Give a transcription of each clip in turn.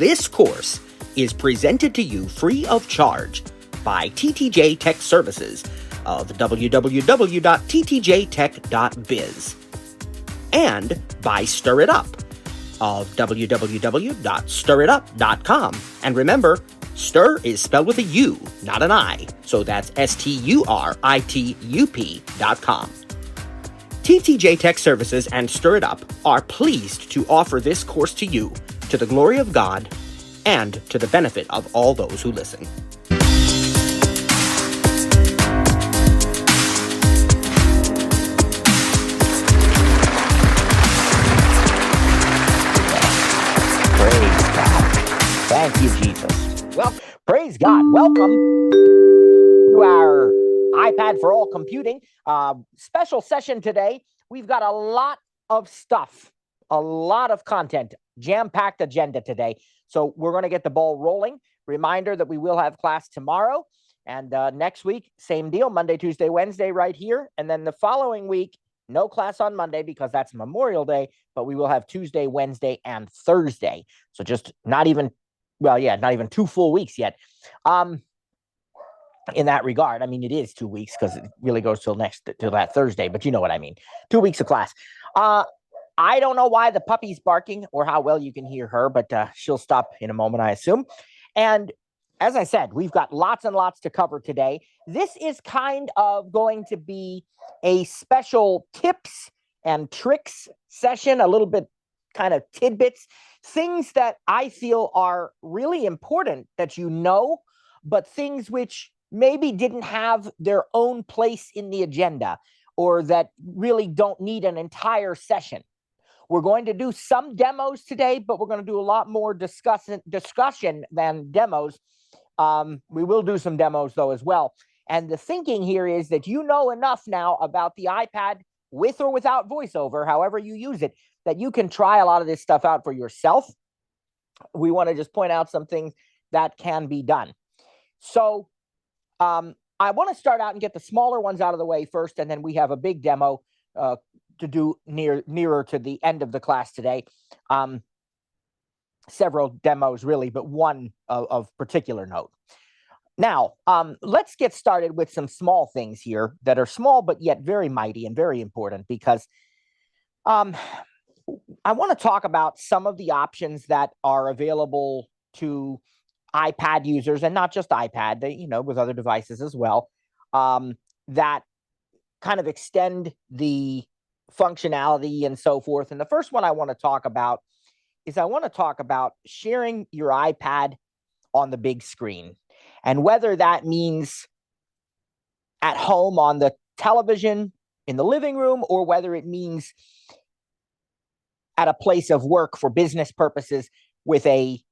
This course is presented to you free of charge by TTJ Tech Services of www.ttjtech.biz and by Stir It Up of www.stiritup.com. And remember, stir is spelled with a U, not an I, so that's STURITUP.com. TTJ Tech Services and Stir It Up are pleased to offer this course to you to the glory of God and to the benefit of all those who listen. Praise God. Thank you, Jesus. Well, praise God. Welcome to our iPad for All Computing special session today. We've got a lot of stuff, a lot of content, jam-packed agenda today. So we're going to get the ball rolling. Reminder that we will have class tomorrow. And next week, same deal, Monday, Tuesday, Wednesday right here. And then the following week, no class on Monday because that's Memorial Day, but we will have Tuesday, Wednesday, and Thursday. So just not even 2 full weeks yet. In that regard, I mean, it is 2 weeks because it really goes till that Thursday, but you know what I mean. 2 weeks of class. I don't know why the puppy's barking or how well you can hear her, but she'll stop in a moment, I assume. And as I said, we've got lots and lots to cover today. This is kind of going to be a special tips and tricks session, a little bit kind of tidbits, things that I feel are really important that you know, but things which maybe didn't have their own place in the agenda or that really don't need an entire session. We're going to do some demos today, but we're going to do a lot more discussion than demos. We will do some demos, though, as well. And the thinking here is that you know enough now about the iPad with or without VoiceOver, however you use it, that you can try a lot of this stuff out for yourself. We want to just point out some things that can be done. So I want to start out and get the smaller ones out of the way first, and then we have a big demo to do nearer to the end of the class today. Several demos, really, but one of particular note. Now, let's get started with some small things here that are small, but yet very mighty and very important because I want to talk about some of the options that are available to iPad users, and not just iPad, with other devices as well, that kind of extend the functionality and so forth. And the first one I want to talk about is sharing your iPad on the big screen, and whether that means at home on the television in the living room, or whether it means at a place of work for business purposes with a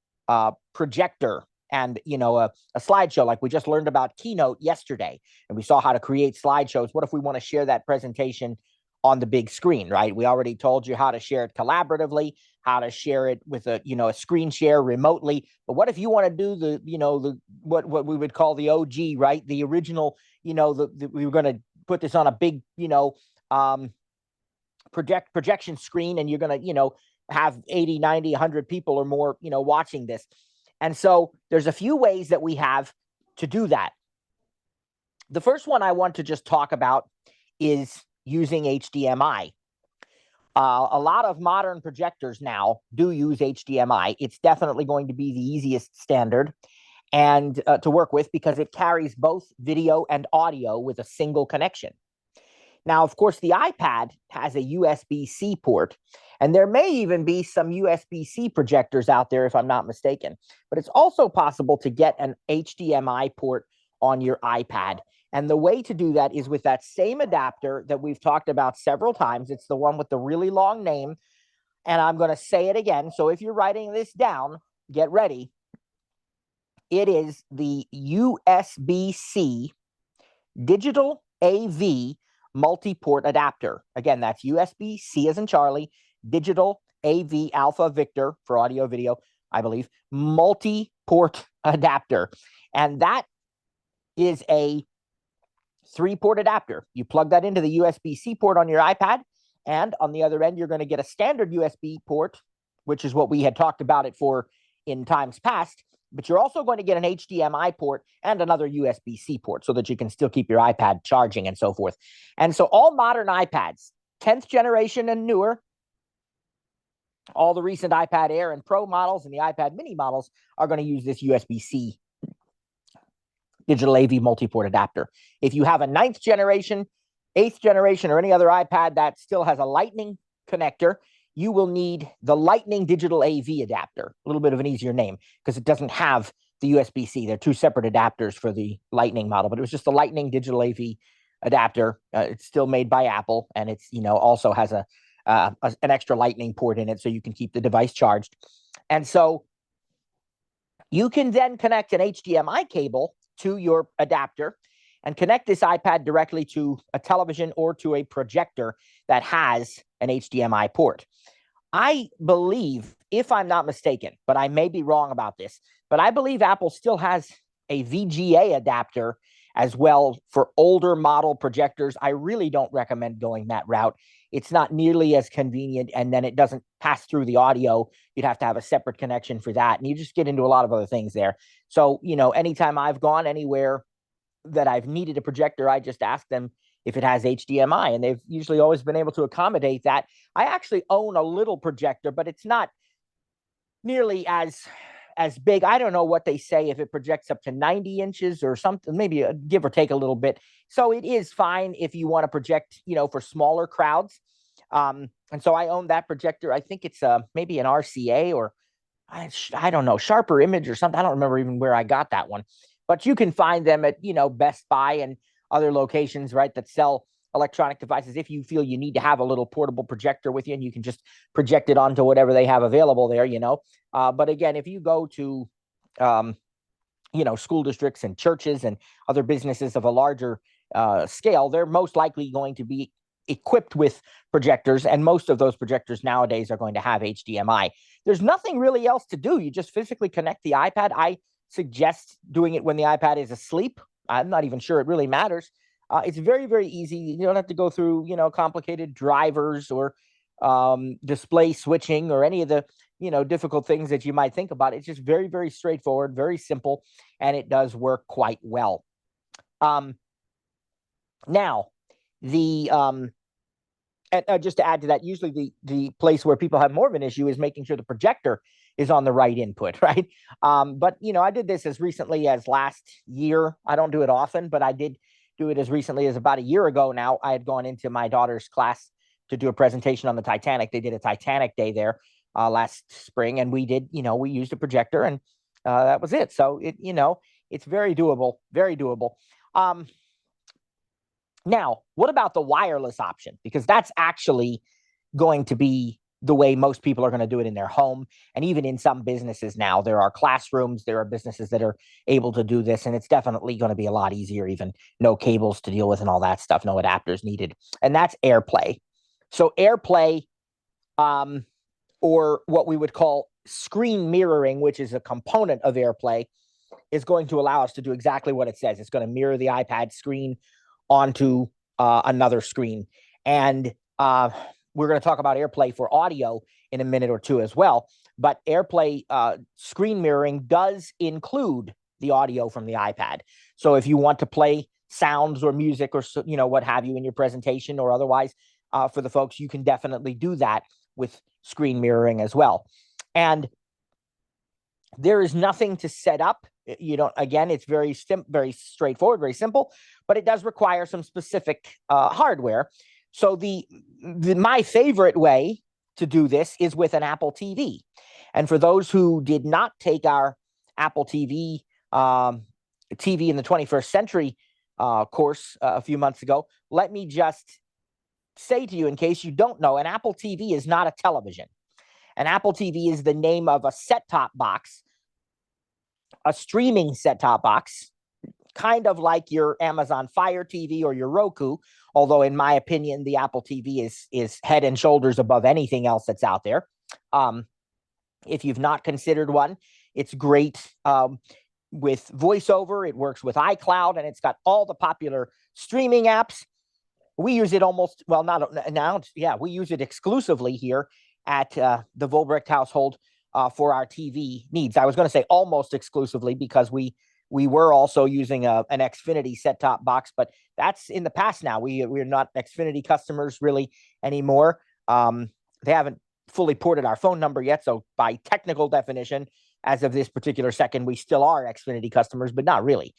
projector and, a slideshow, like we just learned about Keynote yesterday, and we saw how to create slideshows. What if we want to share that presentation on the big screen, right? We already told you how to share it collaboratively, how to share it with a screen share remotely. But what if you want to do what we would call the OG, right? The original, we were going to put this on a big, projection screen, and you're going to, have 80, 90, 100 people or more, watching this. And so there's a few ways that we have to do that. The first one I want to just talk about is using HDMI. A lot of modern projectors now do use HDMI. It's definitely going to be the easiest standard and to work with because it carries both video and audio with a single connection. Now, of course, the iPad has a USB-C port, and there may even be some USB-C projectors out there, if I'm not mistaken. But it's also possible to get an HDMI port on your iPad. And the way to do that is with that same adapter that we've talked about several times. It's the one with the really long name, and I'm going to say it again. So if you're writing this down, get ready. It is the USB-C digital AV multi-port adapter. Again, that's USB-C as in Charlie, digital AV Alpha Victor for audio video, I believe, multi-port adapter. And that is a 3-port adapter. You plug that into the USB-C port on your iPad, and on the other end, you're going to get a standard USB port, which is what we had talked about it for in times past, but you're also going to get an HDMI port and another USB-C port so that you can still keep your iPad charging and so forth. And so all modern iPads, 10th generation and newer, all the recent iPad Air and Pro models and the iPad mini models are going to use this USB-C digital AV multi-port adapter. If you have a 9th generation, 8th generation, or any other iPad that still has a Lightning connector, you will need the Lightning digital AV adapter, a little bit of an easier name because it doesn't have the USB-C. They're two separate adapters for the Lightning model, but it was just the Lightning digital AV adapter. It's still made by Apple, and it's, also has an extra Lightning port in it so you can keep the device charged. And so you can then connect an HDMI cable to your adapter and connect this iPad directly to a television or to a projector that has an HDMI port. I believe, if I'm not mistaken, but I may be wrong about this, but I believe Apple still has a VGA adapter as well for older model projectors. I really don't recommend going that route. It's not nearly as convenient, and then it doesn't pass through the audio. You'd have to have a separate connection for that, and you just get into a lot of other things there. So, anytime I've gone anywhere that I've needed a projector, I just ask them if it has HDMI, and they've usually always been able to accommodate that. I actually own a little projector, but it's not nearly as big. I don't know what they say, if it projects up to 90 inches or something, maybe give or take a little bit. So it is fine if you want to project, for smaller crowds. And so I own that projector. I think it's maybe an RCA, or I don't know, Sharper Image or something. I don't remember even where I got that one. But you can find them at, Best Buy and other locations, right, that sell electronic devices. If you feel you need to have a little portable projector with you, and you can just project it onto whatever they have available there, But again, if you go to, school districts and churches and other businesses of a larger scale, they're most likely going to be equipped with projectors, and most of those projectors nowadays are going to have HDMI. There's nothing really else to do. You just physically connect the iPad. I suggest doing it when the iPad is asleep. I'm not even sure it really matters. It's very, very easy. You don't have to go through, complicated drivers or display switching or any of the, difficult things that you might think about. It's just very, very straightforward, very simple, and it does work quite well. Now, and just to add to that, usually the place where people have more of an issue is making sure the projector is on the right input, right? But, I did this as recently as last year. I don't do it often, but I did do it as recently as about a year ago now. I had gone into my daughter's class to do a presentation on the Titanic. They did a Titanic day there last spring, and we did, we used a projector, and that was it. So it's very doable, very doable. Now, what about the wireless option? Because that's actually going to be the way most people are going to do it in their home. And even in some businesses now, there are classrooms, there are businesses that are able to do this. And it's definitely going to be a lot easier, even no cables to deal with and all that stuff, no adapters needed. And that's AirPlay. So AirPlay, or what we would call screen mirroring, which is a component of AirPlay, is going to allow us to do exactly what it says. It's going to mirror the iPad screen onto another screen. And we're going to talk about AirPlay for audio in a minute or two as well. But AirPlay screen mirroring does include the audio from the iPad. So if you want to play sounds or music or, what have you in your presentation or otherwise for the folks, you can definitely do that with screen mirroring as well. And there is nothing to set up. Again, it's very very straightforward, very simple, but it does require some specific hardware. So my favorite way to do this is with an Apple TV. And for those who did not take our Apple TV, TV in the 21st century course a few months ago, let me just say to you, in case you don't know, an Apple TV is not a television. An Apple TV is the name of a set-top box, a streaming set-top box, kind of like your Amazon Fire TV or your Roku, although in my opinion, the Apple TV is head and shoulders above anything else that's out there. If you've not considered one, it's great with VoiceOver. It works with iCloud, and it's got all the popular streaming apps. We use it we use it exclusively here at the Volbrecht household for our TV needs. I was going to say almost exclusively because we were also using an Xfinity set-top box, but that's in the past now. We're not Xfinity customers really anymore. They haven't fully ported our phone number yet, so by technical definition, as of this particular second, we still are Xfinity customers, but not really.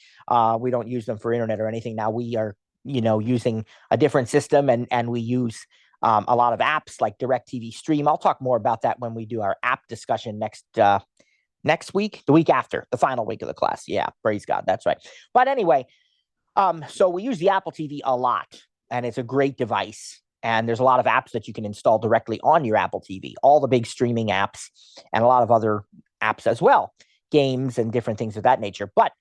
We don't use them for internet or anything now. We are, using a different system, and we use a lot of apps like DirecTV Stream. I'll talk more about that when we do our app discussion next week, the week after, the final week of the class. Yeah, praise God, that's right. But anyway, so we use the Apple TV a lot, and it's a great device. And there's a lot of apps that you can install directly on your Apple TV, all the big streaming apps and a lot of other apps as well, games and different things of that nature. But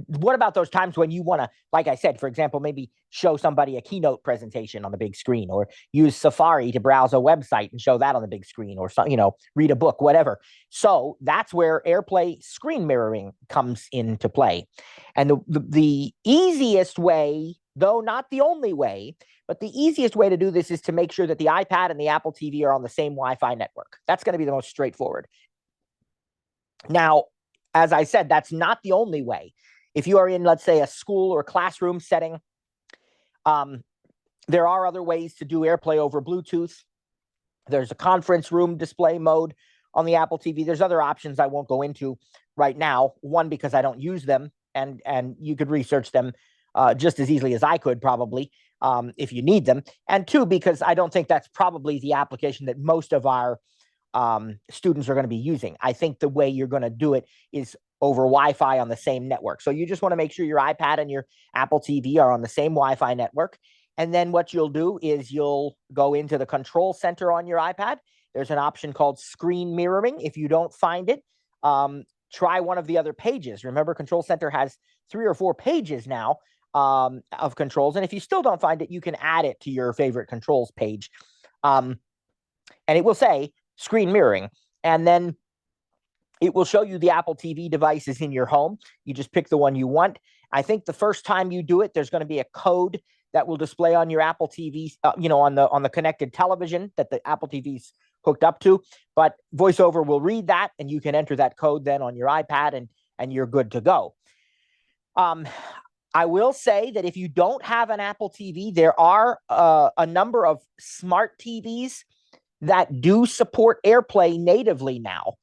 what about those times when you want to, like I said, for example, maybe show somebody a keynote presentation on the big screen, or use Safari to browse a website and show that on the big screen, or read a book, whatever. So that's where AirPlay screen mirroring comes into play. And the easiest way, though not the only way, but the easiest way to do this is to make sure that the iPad and the Apple TV are on the same Wi-Fi network. That's going to be the most straightforward. Now, as I said, that's not the only way. If you are in, let's say, a school or classroom setting, there are other ways to do AirPlay over Bluetooth. There's a conference room display mode on the Apple TV. There's other options I won't go into right now. One, because I don't use them, and you could research them just as easily as I could probably if you need them. And two, because I don't think that's probably the application that most of our students are going to be using. I think the way you're going to do it is over Wi-Fi on the same network. So you just want to make sure your iPad and your Apple TV are on the same Wi-Fi network. And then what you'll do is you'll go into the control center on your iPad. There's an option called screen mirroring. If you don't find it, try one of the other pages. Remember, Control Center has 3 or 4 pages now of controls. And if you still don't find it, you can add it to your favorite controls page. And it will say screen mirroring. And then it will show you the Apple TV devices in your home. You just pick the one you want. I think the first time you do it, there's going to be a code that will display on your Apple TV, on the connected television that the Apple TV's hooked up to. But VoiceOver will read that, and you can enter that code then on your iPad, and you're good to go. I will say that if you don't have an Apple TV, there are a number of smart TVs that do support AirPlay natively now.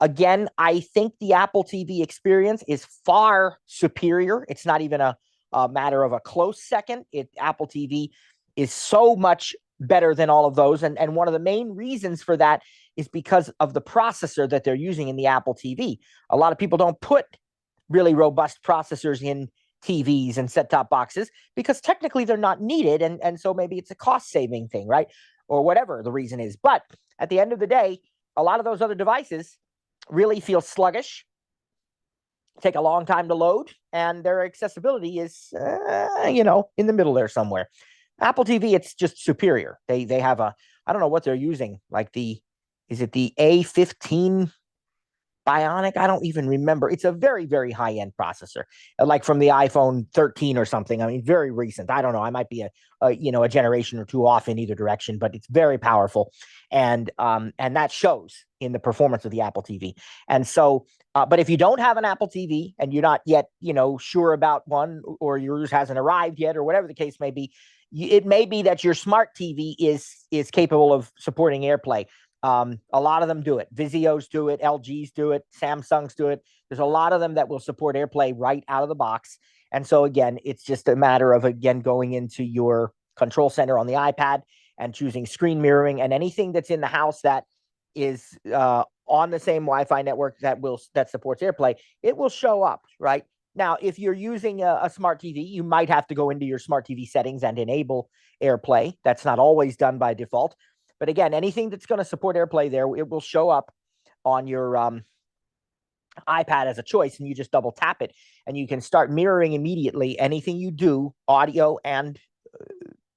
Again, I think the Apple TV experience is far superior. It's not even a matter of a close second. Apple TV is so much better than all of those. And one of the main reasons for that is because of the processor that they're using in the Apple TV. A lot of people don't put really robust processors in TVs and set-top boxes because technically they're not needed. And so maybe it's a cost-saving thing, right? Or whatever the reason is. But at the end of the day, a lot of those other devices really feel sluggish, take a long time to load, and their accessibility is, in the middle there somewhere. Apple TV, it's just superior. They have I don't know what they're using, like is it the A15 Bionic? I don't even remember. It's a very, very high-end processor, like from the iPhone 13 or something. I mean, very recent. I don't know. I might be a generation or two off in either direction, but it's very powerful, and that shows in the performance of the Apple TV. And so, but if you don't have an Apple TV and you're not yet, sure about one, or yours hasn't arrived yet, or whatever the case may be, it may be that your smart TV is capable of supporting AirPlay. A lot of them do it. Vizios do it. LGs do it. Samsungs do it. There's a lot of them that will support AirPlay right out of the box. And so, again, it's just a matter of, going into your control center on the iPad and choosing screen mirroring, and anything that's in the house that is on the same Wi-Fi network that supports AirPlay, it will show up, right? Now, if you're using a smart TV, you might have to go into your smart TV settings and enable AirPlay. That's not always done by default. But again, anything that's going to support AirPlay there, it will show up on your iPad as a choice, and you just double tap it, and you can start mirroring immediately. Anything you do, audio and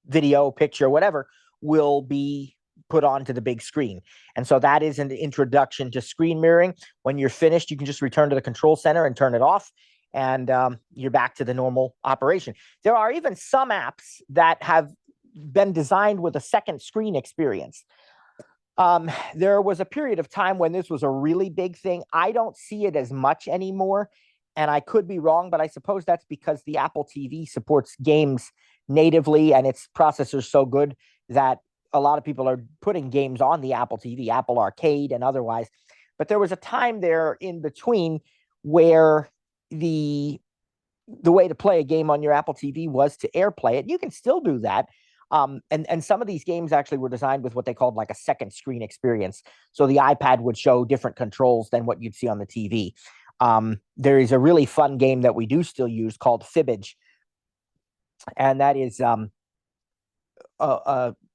video, picture, whatever, will be put onto the big screen. And so that is an introduction to screen mirroring. When you're finished, you can just return to the control center and turn it off, and you're back to the normal operation. There are even some apps that have been designed with a second screen experience. There was a period of time when this was a really big thing. I don't see it as much anymore, and I could be wrong, but I suppose that's because the Apple TV supports games natively and its processor's so good that a lot of people are putting games on the Apple TV, Apple Arcade and otherwise. But there was a time there in between where the the way to play a game on your Apple TV was to AirPlay it. You can still do that. And some of these games actually were designed with what they called like a second screen experience. So the iPad would show different controls than what you'd see on the TV. There is a really fun game that we do still use called Fibbage, and that is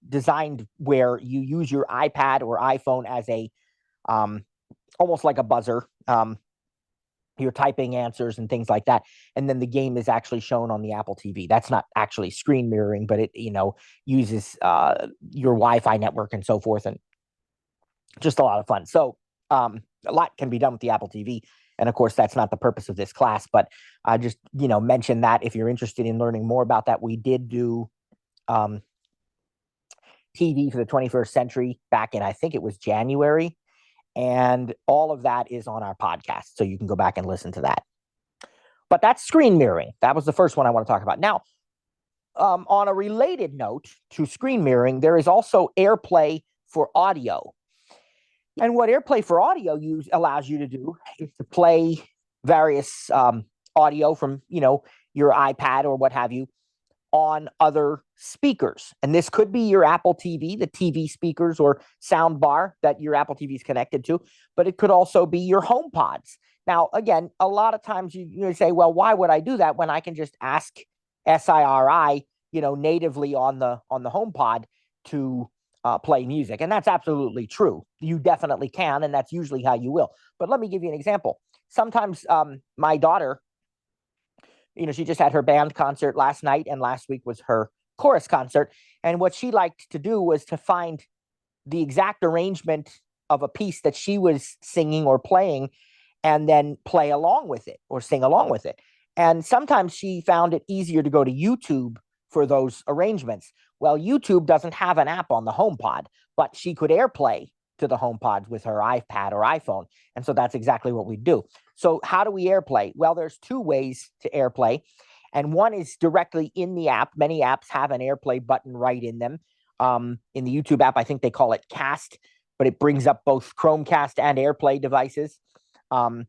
designed where you use your iPad or iPhone as a um, almost like a buzzer. You're typing answers and things like that, and then the game is actually shown on the Apple TV. That's not actually screen mirroring, but it uses your Wi-Fi network and so forth, and just a lot of fun. So a lot can be done with the Apple TV, and of course that's not the purpose of this class. But I just mention that if you're interested in learning more about that, we did do TV for the 21st century back in, I think it was January. And all of that is on our podcast. So you can go back and listen to that. But that's screen mirroring. That was the first one I want to talk about. Now, on a related note to screen mirroring, there is also AirPlay for audio. And what AirPlay for audio allows you to do is to play various audio from, your iPad or what have you on other speakers. And this could be your Apple TV, the TV speakers or sound bar that your Apple TV is connected to, but it could also be your home pods. Now, again, a lot of times you say, well, why would I do that when I can just ask SIRI, natively on the home pod to play music? And that's absolutely true. You definitely can, and that's usually how you will. But let me give you an example. Sometimes my daughter, she just had her band concert last night, and last week was her chorus concert. And what she liked to do was to find the exact arrangement of a piece that she was singing or playing, and then play along with it or sing along with it. And sometimes she found it easier to go to YouTube for those arrangements. Well, YouTube doesn't have an app on the HomePod, but she could AirPlay to the HomePod with her iPad or iPhone. And so that's exactly what we do. So how do we AirPlay? Well, there's two ways to AirPlay. And one is directly in the app. Many apps have an AirPlay button right in them. In the YouTube app, I think they call it Cast, but it brings up both Chromecast and AirPlay devices, for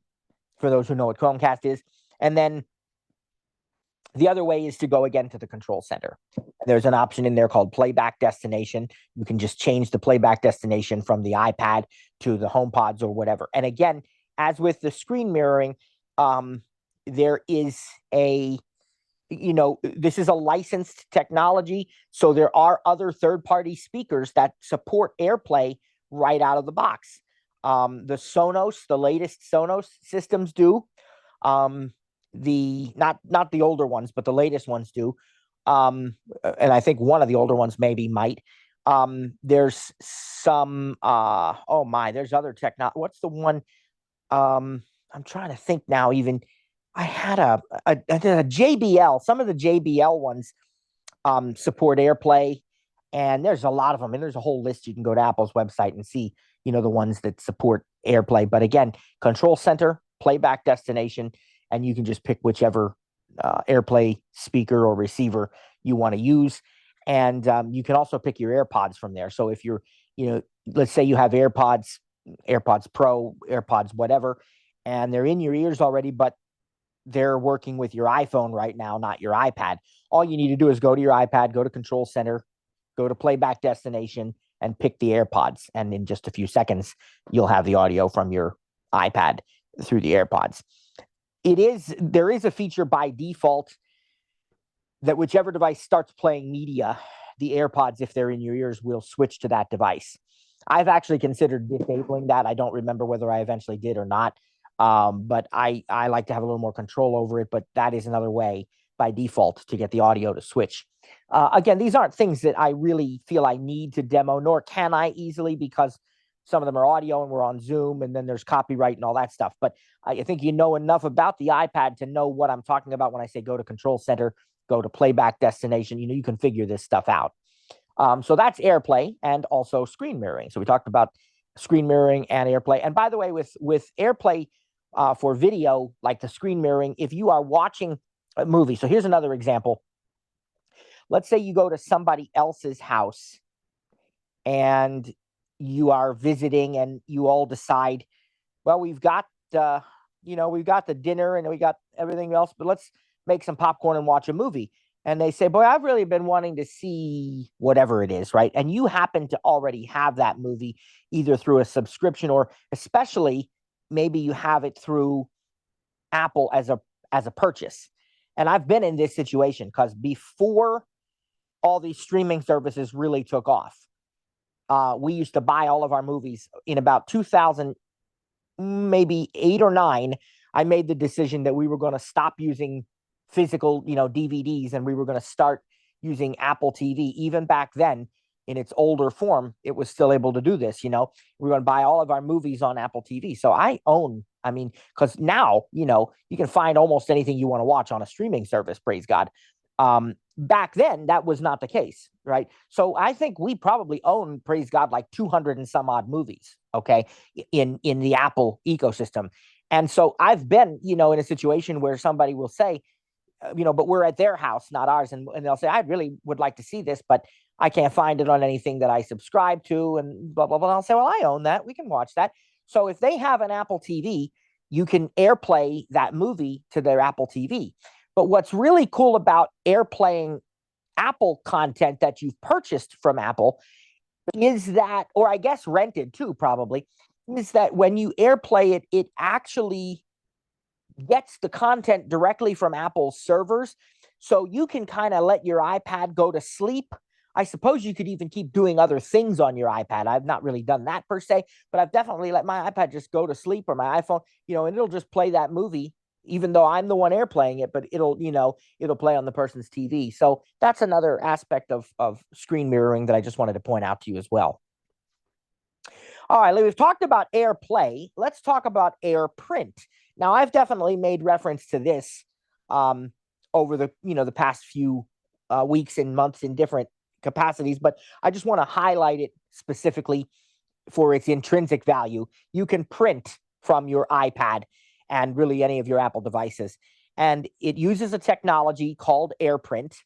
those who know what Chromecast is. And then the other way is to go again to the control center. There's an option in there called playback destination. You can just change the playback destination from the iPad to the HomePods or whatever. And again, as with the screen mirroring, there is this is a licensed technology. So there are other third-party speakers that support AirPlay right out of the box. The latest Sonos systems do. Not the older ones, but the latest ones do. And I think one of the older ones maybe might. There's some there's other technology. What's the one? I'm trying to think now. Even I had a JBL. Some of the JBL ones support AirPlay, and there's a lot of them. And there's a whole list. You can go to Apple's website and see, the ones that support AirPlay. But again, control center, playback destination, and you can just pick whichever AirPlay speaker or receiver you want to use. And you can also pick your AirPods from there. So if you're, let's say you have AirPods Pro, AirPods, whatever, and they're in your ears already, but they're working with your iPhone right now, not your iPad. All you need to do is go to your iPad, go to Control Center, go to Playback Destination, and pick the AirPods. And in just a few seconds, you'll have the audio from your iPad through the AirPods. There is a feature by default that whichever device starts playing media, the AirPods, if they're in your ears, will switch to that device. I've actually considered disabling that. I don't remember whether I eventually did or not. But I like to have a little more control over it. But that is another way by default to get the audio to switch. Again, these aren't things that I really feel I need to demo, nor can I easily, because some of them are audio and we're on Zoom, and then there's copyright and all that stuff. But I think you know enough about the iPad to know what I'm talking about when I say go to Control Center, go to Playback Destination. You can figure this stuff out. So that's AirPlay and also screen mirroring. So we talked about screen mirroring and AirPlay. And by the way, with AirPlay for video, like the screen mirroring, if you are watching a movie, so here's another example. Let's say you go to somebody else's house and you are visiting and you all decide, well, we've got we've got the dinner and we got everything else, but let's make some popcorn and watch a movie. And they say, boy, I've really been wanting to see whatever it is, right? And you happen to already have that movie either through a subscription or especially maybe you have it through Apple as a purchase. And I've been in this situation because before all these streaming services really took off, we used to buy all of our movies in about 2000, maybe 8 or 9. I made the decision that we were going to stop using physical, DVDs, and we were going to start using Apple TV. Even back then, in its older form, it was still able to do this. We were going to buy all of our movies on Apple TV. So because now, you can find almost anything you want to watch on a streaming service, praise God. Back then, that was not the case, right? So I think we probably own, praise God, like 200 and some odd movies, okay, in the Apple ecosystem. And so I've been, in a situation where somebody will say, but we're at their house, not ours. And they'll say, I really would like to see this, but I can't find it on anything that I subscribe to and blah, blah, blah. And I'll say, well, I own that. We can watch that. So if they have an Apple TV, you can AirPlay that movie to their Apple TV. But what's really cool about AirPlaying Apple content that you've purchased from Apple is that, or I guess rented too, probably, is that when you AirPlay it, it actually gets the content directly from Apple's servers. So you can kind of let your iPad go to sleep. I suppose you could even keep doing other things on your iPad. I've not really done that per se, but I've definitely let my iPad just go to sleep, or my iPhone, and it'll just play that movie, even though I'm the one AirPlaying it, but it'll play on the person's TV. So that's another aspect of screen mirroring that I just wanted to point out to you as well. All right, we've talked about AirPlay. Let's talk about AirPrint. Now, I've definitely made reference to this over the past few weeks and months in different capacities, but I just want to highlight it specifically for its intrinsic value. You can print from your iPad and really any of your Apple devices, and it uses a technology called AirPrint.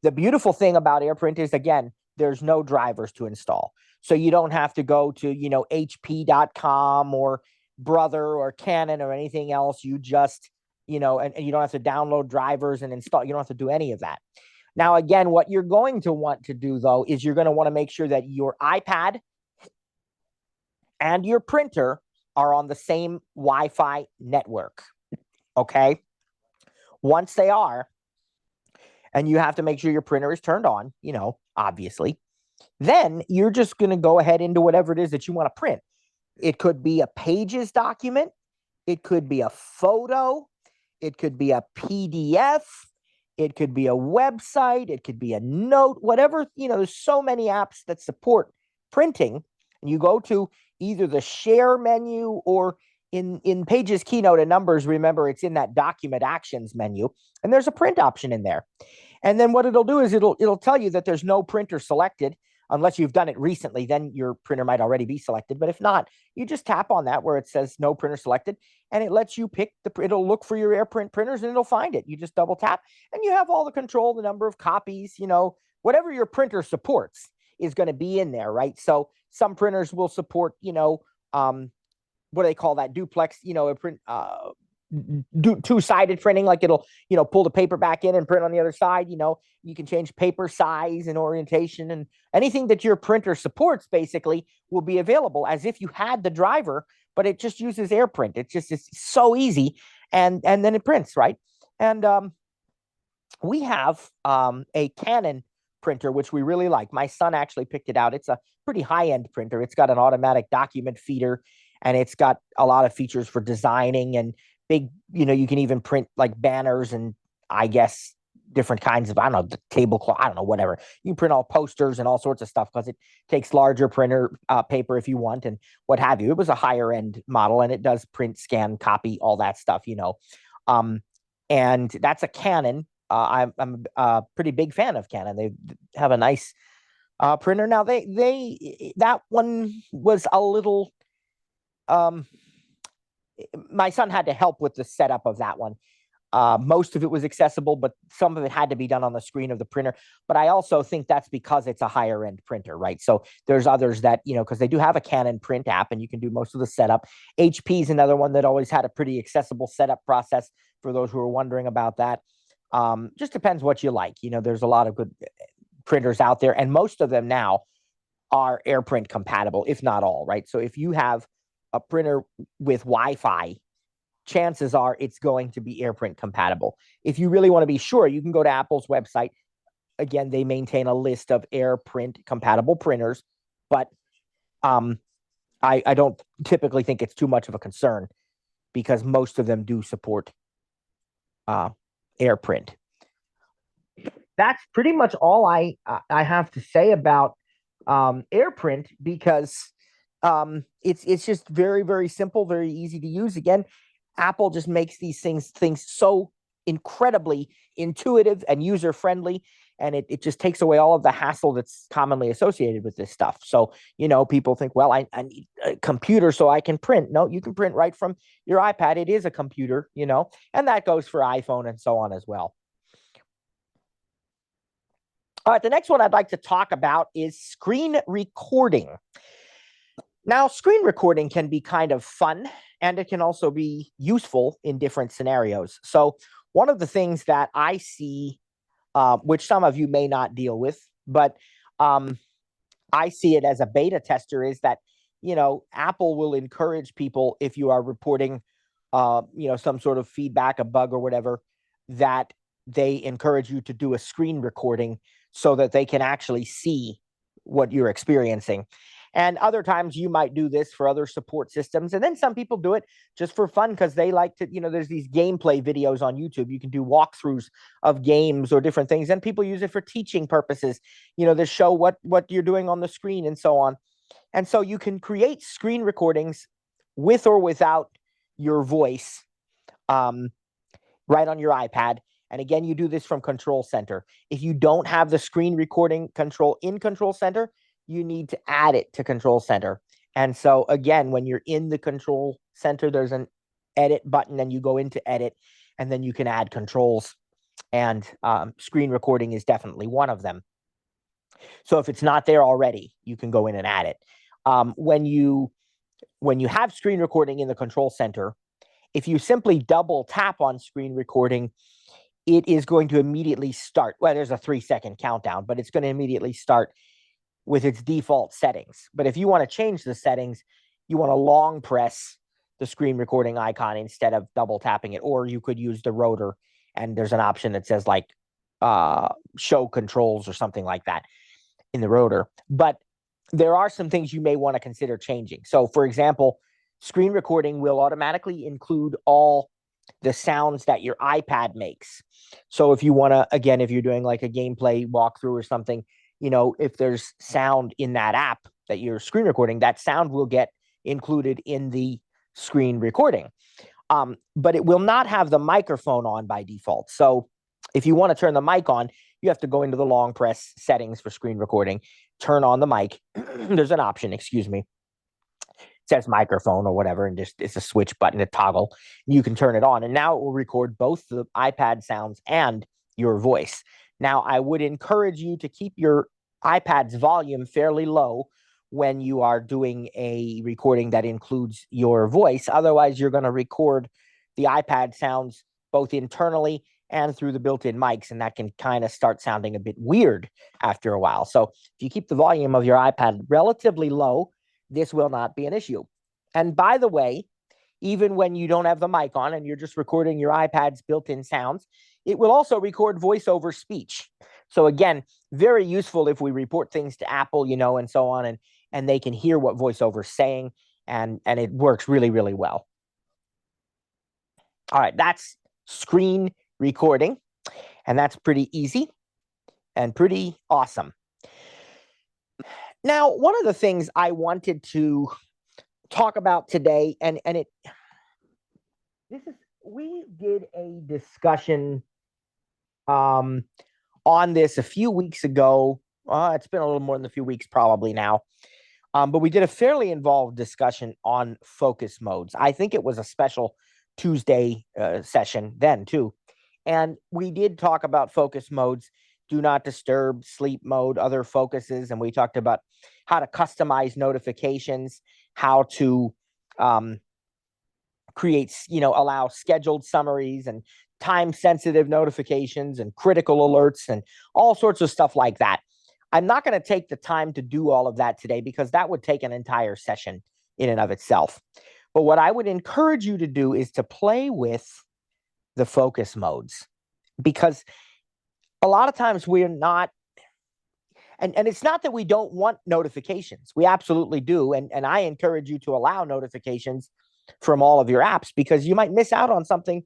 The beautiful thing about AirPrint is, again, there's no drivers to install. So you don't have to go to, HP.com or Brother or Canon or anything else. You just, and you don't have to download drivers and install. You don't have to do any of that. Now, again, what you're going to want to do, though, is you're going to want to make sure that your iPad and your printer are on the same Wi-Fi network. Okay? Once they are, and you have to make sure your printer is turned on, obviously, then you're just going to go ahead into whatever it is that you want to print. It could be a Pages document. It could be a photo. It could be a PDF. It could be a website. It could be a note, whatever. There's so many apps that support printing. And you go to either the share menu or in Pages, Keynote, and Numbers, remember, it's in that document actions menu. And there's a print option in there. And then what it'll do is it'll tell you that there's no printer selected. Unless you've done it recently, then your printer might already be selected. But if not, you just tap on that where it says no printer selected, and it lets you pick it'll look for your AirPrint printers and it'll find it. You just double tap and you have all the control, the number of copies, whatever your printer supports is going to be in there, right? So some printers will support, what do they call that? Duplex, a print, two-sided printing, like it'll pull the paper back in and print on the other side. You can change paper size and orientation, and anything that your printer supports basically will be available as if you had the driver, but it just uses AirPrint. It's so easy, and then it prints, right? And we have a Canon printer, which we really like. My son actually picked it out. It's a pretty high-end printer. It's got an automatic document feeder, and it's got a lot of features for designing and big, you can even print like banners and I guess different kinds of, I don't know, the tablecloth, I don't know, whatever. You can print all posters and all sorts of stuff because it takes larger printer paper if you want and what have you. It was a higher end model and it does print, scan, copy, all that stuff, and that's a Canon. I'm a pretty big fan of Canon. They have a nice printer. Now that one was a little. My son had to help with the setup of that one. Most of it was accessible, but some of it had to be done on the screen of the printer. But I also think that's because it's a higher end printer, right? So there's others that, because they do have a Canon print app and you can do most of the setup. HP is another one that always had a pretty accessible setup process for those who are wondering about that. Just depends what you like. There's a lot of good printers out there, and most of them now are AirPrint compatible, if not all, right? So if you have a printer with Wi-Fi, chances are it's going to be AirPrint compatible. If you really want to be sure, you can go to Apple's website. Again, they maintain a list of AirPrint compatible printers, but I don't typically think it's too much of a concern because most of them do support AirPrint. That's pretty much all I have to say about AirPrint, because it's just very, very simple, very easy to use. Again, Apple just makes these things so incredibly intuitive and user friendly, and it just takes away all of the hassle that's commonly associated with this stuff. So people think, well, I need a computer so I can print. No, you can print right from your iPad. It is a computer, and that goes for iPhone and so on as well. All right, the next one I'd like to talk about is screen recording. Now, screen recording can be kind of fun, and it can also be useful in different scenarios. So one of the things that I see, which some of you may not deal with, but I see it as a beta tester, is that, Apple will encourage people, if you are reporting, some sort of feedback, a bug or whatever, that they encourage you to do a screen recording so that they can actually see what you're experiencing. And other times you might do this for other support systems. And then some people do it just for fun because they like to, there's these gameplay videos on YouTube. You can do walkthroughs of games or different things. And people use it for teaching purposes, to show what you're doing on the screen and so on. And so you can create screen recordings with or without your voice right on your iPad. And again, you do this from Control Center. If you don't have the screen recording control in Control Center, you need to add it to Control Center. And so again, when you're in the Control Center, there's an edit button, and you go into edit, and then you can add controls. And screen recording is definitely one of them. So if it's not there already, you can go in and add it. When you have screen recording in the Control Center, if you simply double tap on screen recording, it is going to immediately start. Well, there's a 3-second countdown, but it's going to immediately start with its default settings. But if you want to change the settings, you want to long press the screen recording icon instead of double tapping it, or you could use the rotor, and there's an option that says like show controls or something like that in the rotor. But there are some things you may want to consider changing. So for example, screen recording will automatically include all the sounds that your iPad makes. So if you want to, again, if you're doing like a gameplay walkthrough or something, if there's sound in that app that you're screen recording, that sound will get included in the screen recording. But it will not have the microphone on by default. So if you want to turn the mic on, you have to go into the long press settings for screen recording, turn on the mic. There's an option, excuse me. It says microphone or whatever, and just it's a switch button, a toggle. You can turn it on, and now it will record both the iPad sounds and your voice. Now, I would encourage you to keep your iPad's volume fairly low when you are doing a recording that includes your voice. Otherwise, you're going to record the iPad sounds both internally and through the built-in mics, and that can kind of start sounding a bit weird after a while. So if you keep the volume of your iPad relatively low, this will not be an issue. And by the way, even when you don't have the mic on and you're just recording your iPad's built-in sounds, it will also record voice over speech. So again, very useful if we report things to Apple, and so on, and they can hear what VoiceOver's saying, and it works really, really well. All right, that's screen recording, and that's pretty easy and pretty awesome. Now, one of the things I wanted to talk about today, we did a discussion on this a few weeks ago It's been a little more than a few weeks probably now. But we did a fairly involved discussion on focus modes. I think it was a special Tuesday session then too. And we did talk about focus modes, do not disturb, sleep mode, other focuses. And we talked about how to customize notifications, how to um, create, allow scheduled summaries and time sensitive notifications and critical alerts and all sorts of stuff like that. I'm not going to take the time to do all of that today because that would take an entire session in and of itself. But what I would encourage you to do is to play with the focus modes, because a lot of times we're not, and it's not that we don't want notifications. We absolutely do. And I encourage you to allow notifications from all of your apps, because you might miss out on something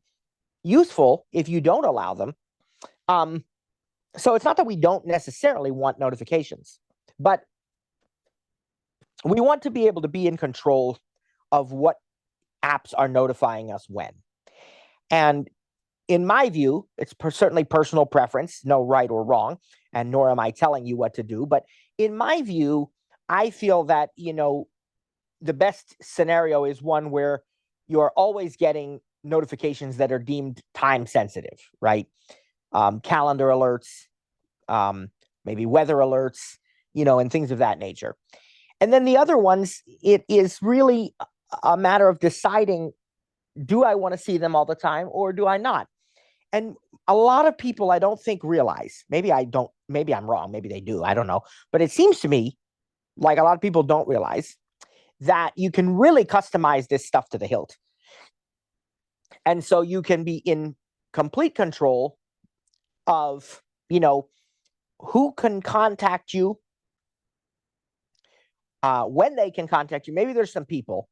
useful if you don't allow them. So it's not that we don't necessarily want notifications, but we want to be able to be in control of what apps are notifying us when. And in my view, it's certainly personal preference, no right or wrong, and nor am I telling you what to do. But in my view, I feel that, the best scenario is one where you're always getting notifications that are deemed time sensitive, right? Calendar alerts, maybe weather alerts, and things of that nature. And then the other ones, it is really a matter of deciding, do I want to see them all the time or do I not? And a lot of people, I don't think, realize, maybe I don't, maybe I'm wrong, maybe they do, I don't know. But it seems to me like a lot of people don't realize that you can really customize this stuff to the hilt. And so you can be in complete control of, who can contact you, when they can contact you. Maybe there's some people,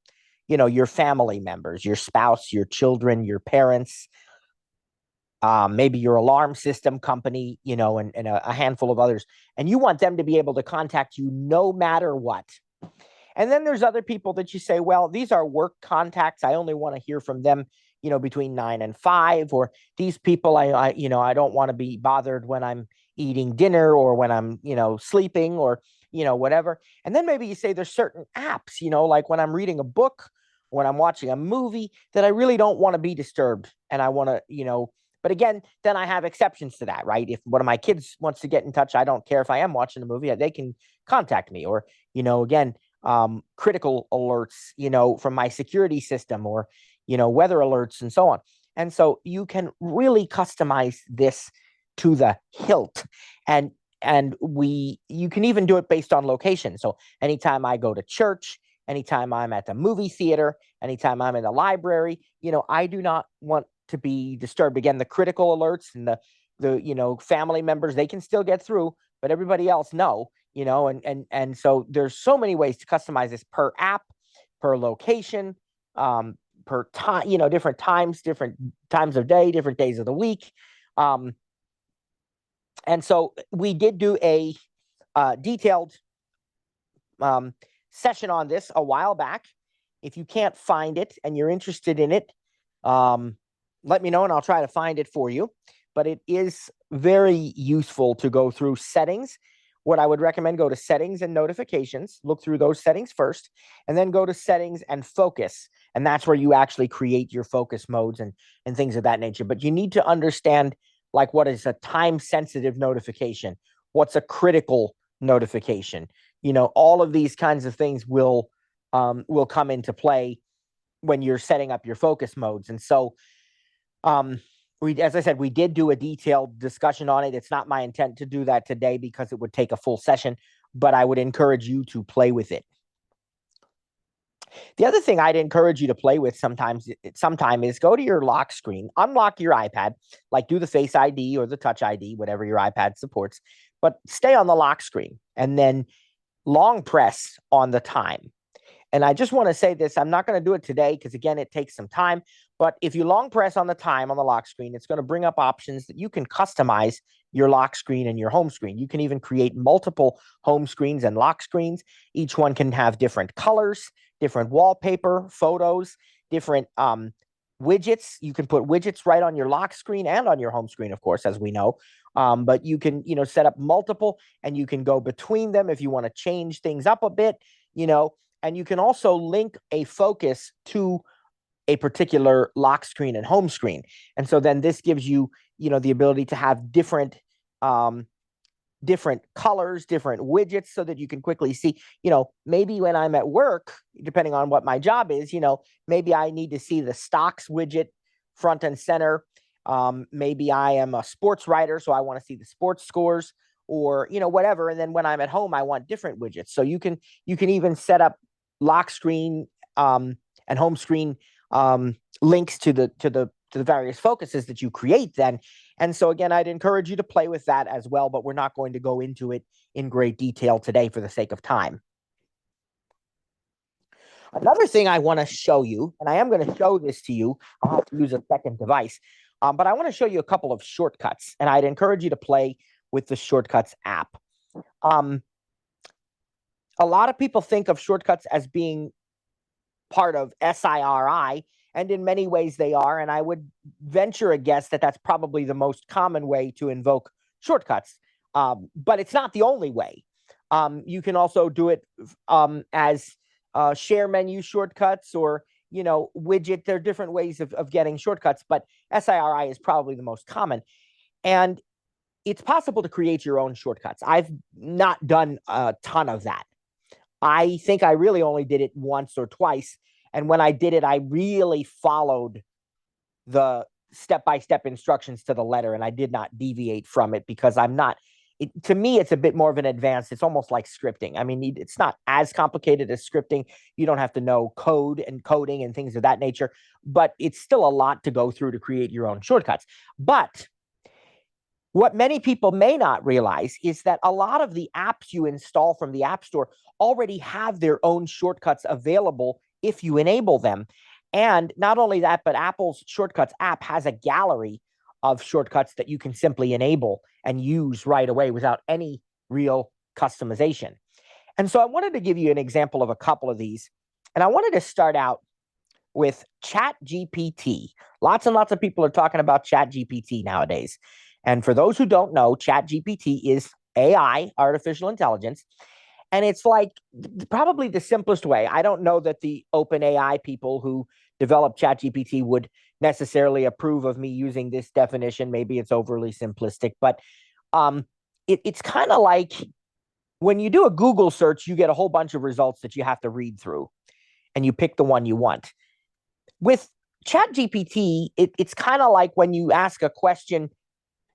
your family members, your spouse, your children, your parents, maybe your alarm system company, and a handful of others. And you want them to be able to contact you no matter what. And then there's other people that you say, well, these are work contacts. I only want to hear from them, between 9 and 5, or these people, I don't want to be bothered when I'm eating dinner or when I'm, sleeping or, whatever. And then maybe you say there's certain apps, like when I'm reading a book, when I'm watching a movie, that I really don't want to be disturbed. And I want to, but again, then I have exceptions to that, right? If one of my kids wants to get in touch, I don't care if I am watching a movie, they can contact me. Or, again, critical alerts, from my security system, or, weather alerts and so on. And so you can really customize this to the hilt. And you can even do it based on location. So anytime I go to church, anytime I'm at the movie theater, anytime I'm in the library, I do not want to be disturbed. Again, the critical alerts and the family members, they can still get through, but everybody else, no. And so there's so many ways to customize this per app, per location, per time, different times of day, different days of the week. And so we did do a detailed session on this a while back. If you can't find it and you're interested in it, let me know and I'll try to find it for you. But it is very useful to go through settings. What I would recommend, go to settings and notifications, look through those settings first, and then go to settings and focus. And that's where you actually create your focus modes and things of that nature. But you need to understand, like, what is a time sensitive notification? What's a critical notification? All of these kinds of things will come into play when you're setting up your focus modes. And so, as I said, we did do a detailed discussion on it. It's not my intent to do that today because it would take a full session, but I would encourage you to play with it. The other thing I'd encourage you to play with sometime is go to your lock screen, unlock your iPad, like do the Face ID or the Touch ID, whatever your iPad supports, but stay on the lock screen and then long press on the time. And I just want to say this, I'm not going to do it today because, again, it takes some time. But if you long press on the time on the lock screen, it's going to bring up options that you can customize your lock screen and your home screen. You can even create multiple home screens and lock screens. Each one can have different colors, different wallpaper, photos, different widgets. You can put widgets right on your lock screen and on your home screen, of course, as we know. But you can, set up multiple, and you can go between them if you want to change things up a bit, and you can also link a focus to a particular lock screen and home screen. And so then this gives you, the ability to have different colors, different widgets, so that you can quickly see, maybe when I'm at work, depending on what my job is, maybe I need to see the stocks widget front and center. Maybe I am a sports writer, so I want to see the sports scores, or, whatever. And then when I'm at home, I want different widgets. So you can even set up lock screen and home screen links to the various focuses that you create then. And so again, I'd encourage you to play with that as well, but we're not going to go into it in great detail today for the sake of time. Another thing I want to show you, and I am going to show this to you, I'll have to use a second device, but I want to show you a couple of shortcuts, and I'd encourage you to play with the Shortcuts app. A lot of people think of shortcuts as being part of SIRI, and in many ways they are. And I would venture a guess that that's probably the most common way to invoke shortcuts. But it's not the only way. You can also do it as share menu shortcuts, or, widget. There are different ways of getting shortcuts, but SIRI is probably the most common. And it's possible to create your own shortcuts. I've not done a ton of that. I think I really only did it once or twice. And when I did it, I really followed the step-by-step instructions to the letter, and I did not deviate from it, because to me, it's a bit more of an advanced, it's almost like scripting. I mean, it's not as complicated as scripting. You don't have to know code and coding and things of that nature, but it's still a lot to go through to create your own shortcuts. But what many people may not realize is that a lot of the apps you install from the App Store already have their own shortcuts available if you enable them. And not only that, but Apple's Shortcuts app has a gallery of shortcuts that you can simply enable and use right away without any real customization. And so I wanted to give you an example of a couple of these. And I wanted to start out with ChatGPT. Lots and lots of people are talking about ChatGPT nowadays. And for those who don't know, ChatGPT is AI, artificial intelligence. And it's like probably the simplest way. I don't know that the OpenAI people who developed ChatGPT would necessarily approve of me using this definition. Maybe it's overly simplistic, but it's kind of like when you do a Google search, you get a whole bunch of results that you have to read through, and you pick the one you want. With ChatGPT, it's kind of like when you ask a question,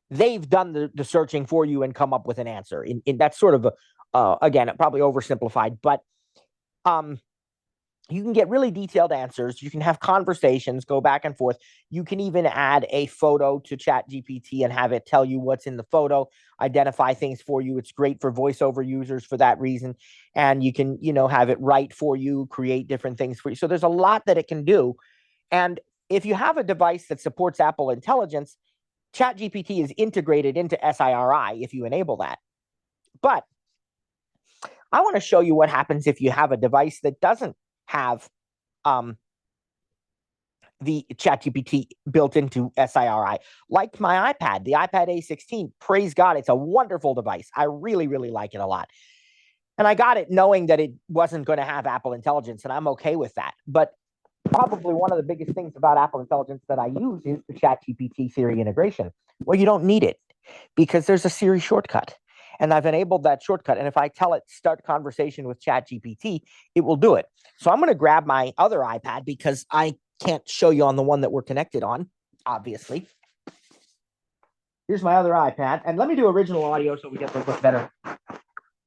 they've done the searching for you and come up with an answer. In that's sort of again, probably oversimplified, but you can get really detailed answers. You can have conversations, go back and forth. You can even add a photo to ChatGPT and have it tell you what's in the photo, identify things for you. It's great for voiceover users for that reason. And you can, have it write for you, create different things for you. So there's a lot that it can do. And if you have a device that supports Apple Intelligence, ChatGPT is integrated into SIRI if you enable that. But I want to show you what happens if you have a device that doesn't have the ChatGPT built into SIRI, like my iPad, the iPad A16. Praise God, it's a wonderful device. I really, really like it a lot. And I got it knowing that it wasn't going to have Apple Intelligence, and I'm okay with that. But probably one of the biggest things about Apple Intelligence that I use is the ChatGPT Siri integration. Well, you don't need it because there's a Siri shortcut. And I've enabled that shortcut. And if I tell it start conversation with ChatGPT, it will do it. So I'm going to grab my other iPad because I can't show you on the one that we're connected on, obviously. Here's my other iPad. And let me do original audio so we get to look better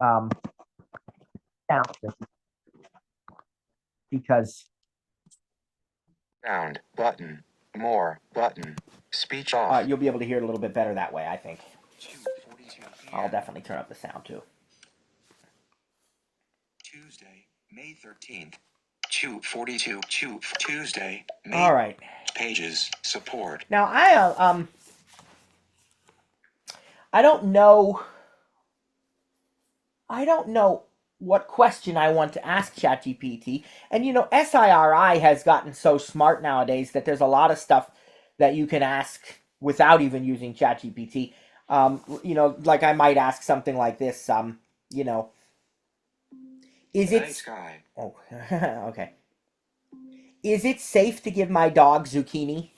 sound. Because sound button, more button, speech off. You'll be able to hear it a little bit better that way, I think. I'll definitely turn up the sound too. Tuesday, May 13th. 2:42. Tuesday, May. All right. Pages support. Now I don't know what question I want to ask ChatGPT. And SIRI has gotten so smart nowadays that there's a lot of stuff that you can ask without even using ChatGPT. You know, like I might ask something like this. You know, is Night it? sky. Oh, okay. Is it safe to give my dog zucchini?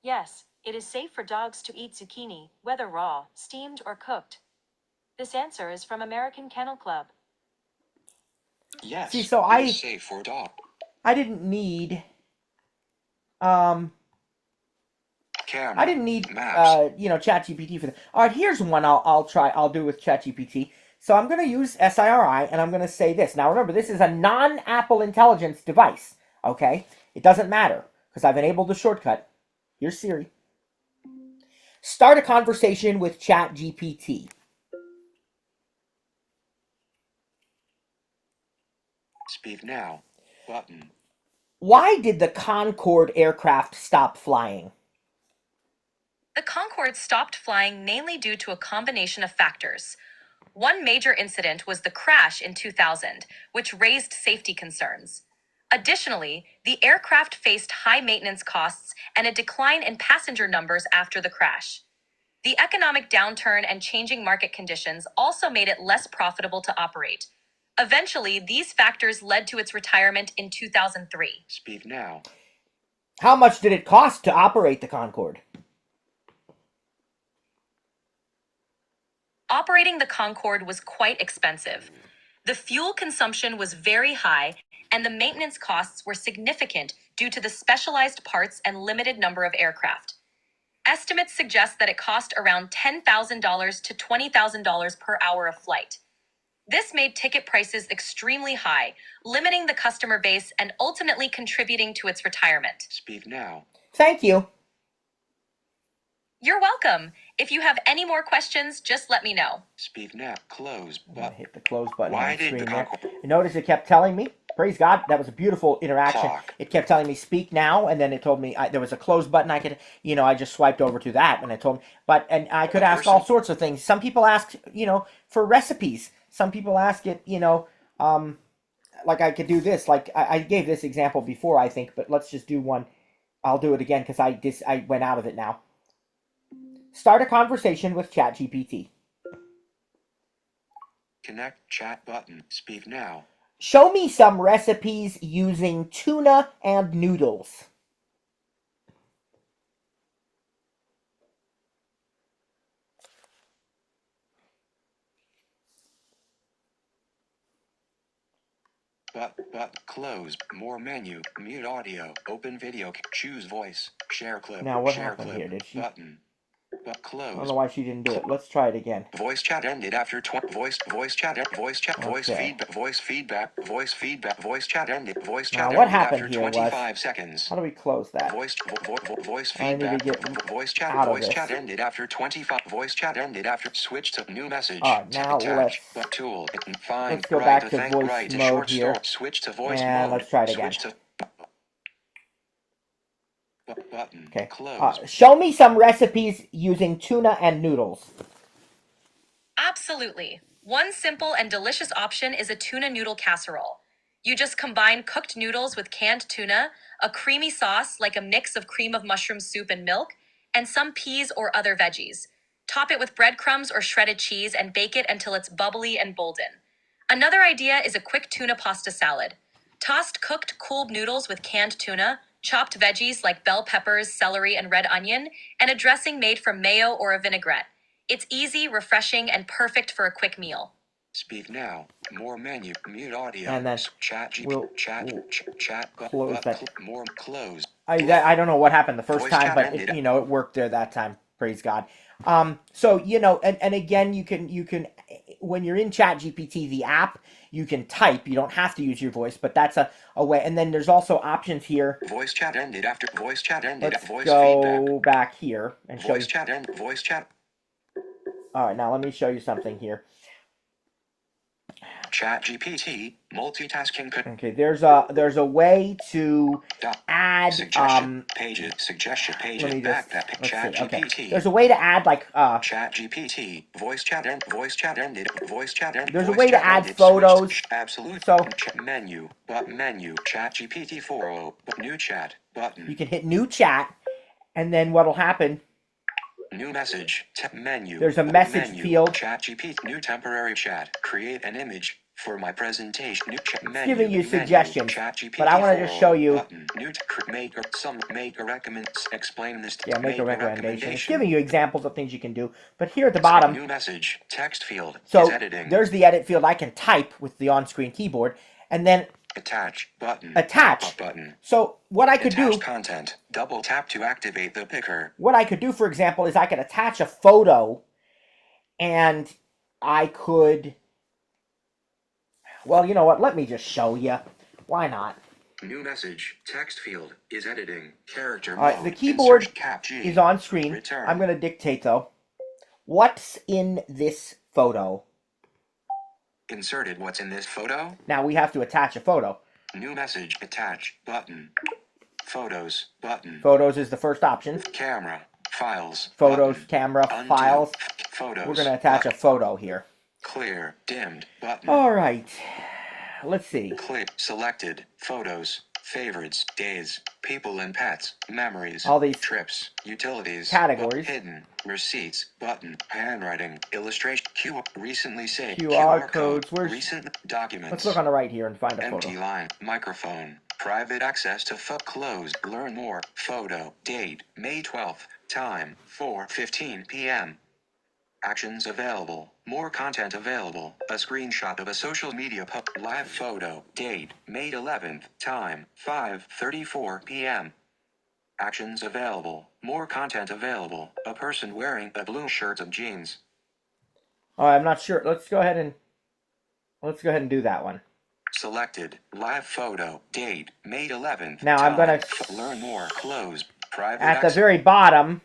Yes, it is safe for dogs to eat zucchini, whether raw, steamed, or cooked. This answer is from American Kennel Club. Yes. See, so it is safe for dog. I didn't need I Camera. didn't need Maps. you know, ChatGPT for that. All right, here's one I'll do with ChatGPT. So I'm going to use SIRI and I'm going to say this. Now remember, this is a non-Apple Intelligence device, okay? It doesn't matter because I've enabled the shortcut. Here's Siri. Start a conversation with ChatGPT. Speak now. Button. Why did the Concorde aircraft stop flying? The Concorde stopped flying mainly due to a combination of factors. One major incident was the crash in 2000, which raised safety concerns. Additionally, the aircraft faced high maintenance costs and a decline in passenger numbers after the crash. The economic downturn and changing market conditions also made it less profitable to operate. Eventually, these factors led to its retirement in 2003. Speak now. How much did it cost to operate the Concorde? Operating the Concorde was quite expensive. The fuel consumption was very high, and the maintenance costs were significant due to the specialized parts and limited number of aircraft. Estimates suggest that it cost around $10,000 to $20,000 per hour of flight. This made ticket prices extremely high, limiting the customer base and ultimately contributing to its retirement. Speak now. Thank you. You're welcome. If you have any more questions, just let me know. Speak now. Close. I'm gonna But hit the close button why on did the screen there. Concorde? You notice it kept telling me, praise God, that was a beautiful interaction. Clock. It kept telling me speak now, and then it told me there was a close button. I could, you know, I just swiped over to that, and it told me, and I could A ask all person- sorts of things. Some people ask, you know, for recipes. Some people ask it, you know, like I could do this. Like I gave this example before, I think, but let's just do one. I'll do it again because I went out of it now. Start a conversation with ChatGPT. Connect chat button. Speak now. Show me some recipes using tuna and noodles. But close. More menu. Mute audio. Open video. Choose voice. Share clip. Now what Share happened clip. here? Did she? Button. But I don't close. know why she didn't do it. Let's try it again. Voice chat ended after voice chat voice chat voice Okay. feedback voice chat ended voice Now chat what ended happened after here was, 25 seconds. how do we close that? Voice I need to feedback get voice chat out of this. ended after 25 voice chat ended after switch to new message. All right, now attach let's but tool find go right back to to thank voice right to mode short here, story switch to voice and mode let's try it again. switch to button Okay. close. Show me some recipes using tuna and noodles. Absolutely. One simple and delicious option is a tuna noodle casserole. You just combine cooked noodles with canned tuna, a creamy sauce like a mix of cream of mushroom soup and milk, and some peas or other veggies. Top it with breadcrumbs or shredded cheese and bake it until it's bubbly and golden. Another idea is a quick tuna pasta salad. Tossed cooked cooled noodles with canned tuna, chopped veggies like bell peppers, celery, and red onion, and a dressing made from mayo or a vinaigrette. It's easy, refreshing, and perfect for a quick meal. Speak now. More menu. Mute audio. And then chat we'll chat close that. more close. I don't know what happened the first Voice time, chat but ended. it, you know, it worked there that time. Praise God. So you know, and again, you can when you're in Chat GPT, the app, you can type. You don't have to use your voice, but that's a way. And then there's also options here. Voice chat ended after voice chat ended. Let's Voice go feedback. back here and show you. Voice chat end. Voice chat. All right, now let me show you something here. Chat GPT multitasking. Okay, there's a way to add suggestion pages. Suggestion pages. Let me just Backpack. let's Chat see. Okay, GPT. there's a way to add like Chat GPT. Voice chat end. Voice chat ended. Voice chat end. There's a voice way to chat add ended. photos. Switched. Absolute. So menu. But menu. Chat GPT 4.0. New chat button. You can hit new chat, and then what'll happen New message. Menu. There's a message Menu. field. Chat GPT. New temporary chat. Create an image for my presentation. New chat. It's Menu. giving you Menu. suggestions, Chat GPT. but I want to just show you. Button. New make or some make a recommend. Explain this. Yeah, make a recommendation. It's giving you examples of things you can do. But here at the bottom, New message. Text field. so is editing. there's the edit field. I can type with the on-screen keyboard, and then Attach button. attach. Button. So what I could Attach do, content. Double tap to activate the picker. what I could do, for example, is I could attach a photo, and I could. Well, you know what? Let me just show you. Why not? New message. Text field is editing. Character All right, mode. the keyboard Insert cap G. is on screen. Return. I'm going to dictate, though. What's in this photo? Inserted what's in this photo? Now we have to attach a photo. New message. Attach button. Photos button. Photos is the first option. Camera. Files. Photos, button. camera, Undo. files. Photos. We're going to attach a photo here. Clear. Dimmed button. All right. Let's see. Click. Selected. Photos. Favorites. Days. People and pets. Memories. All these trips. Utilities. categories. Hidden. Receipts. Button. Handwriting. Illustration. QR. Recently saved. QR codes. Where's... Recent documents. Let's look on the right here and find a Empty photo. line. Microphone. Private access to close. Learn more. Photo. Date. May 12th. Time. 4:15 p.m. Actions available. More content available. A screenshot of a social media live photo. Date. May 11th. Time. 5:34 p.m. Actions available. More content available. A person wearing a blue shirt of jeans. Oh, I'm not sure. Let's go ahead and do that one. Selected. Live photo. Date. May 11th. Now time. I'm going to learn more. Close. Private at the access. very bottom.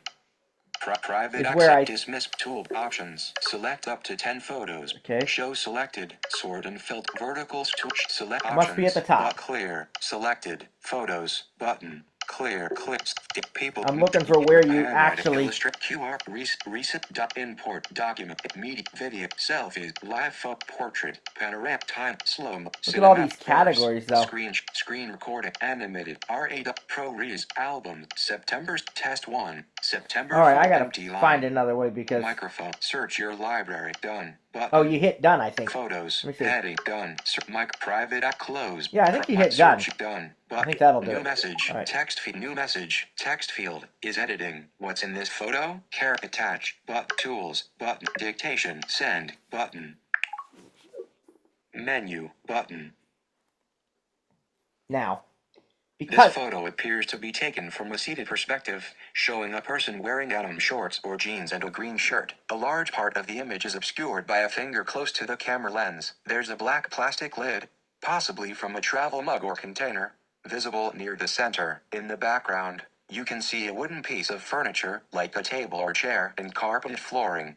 Private is access. where I Dismiss tool options. Select up to 10 photos. Okay. Show selected. Sort and filter. Verticals to select It options. must be at the top. Clear. Selected. Photos. Button. Clear. Clicks. People. I'm looking for where you handwriting, actually. illustrate QR. Recent. Import. Document. Media. Video. Selfies. Live photo. Portrait. Panorama. Time. Slow. Look at all these categories, though. Screen recording. Animated. RA. Pro Rees. Album. September's Test 1. September. All right, I gotta empty find line. another way because. Microphone. Search your library. Done. Button. Oh, you hit done, I think. Photos. Let me see. Heading. Done. Private. Close. Yeah, I think you hit done. Done. I think that'll do New it. message. All right. Text field. New message. Text field is editing. What's in this photo? Attach. Tools. Button. Dictation. Send. Button. Menu. Button. Now, This because photo appears to be taken from a seated perspective, showing a person wearing denim shorts or jeans and a green shirt. A large part of the image is obscured by a finger close to the camera lens. There's a black plastic lid, possibly from a travel mug or container, visible near the center. In the background, you can see a wooden piece of furniture, like a table or chair, and carpeted flooring.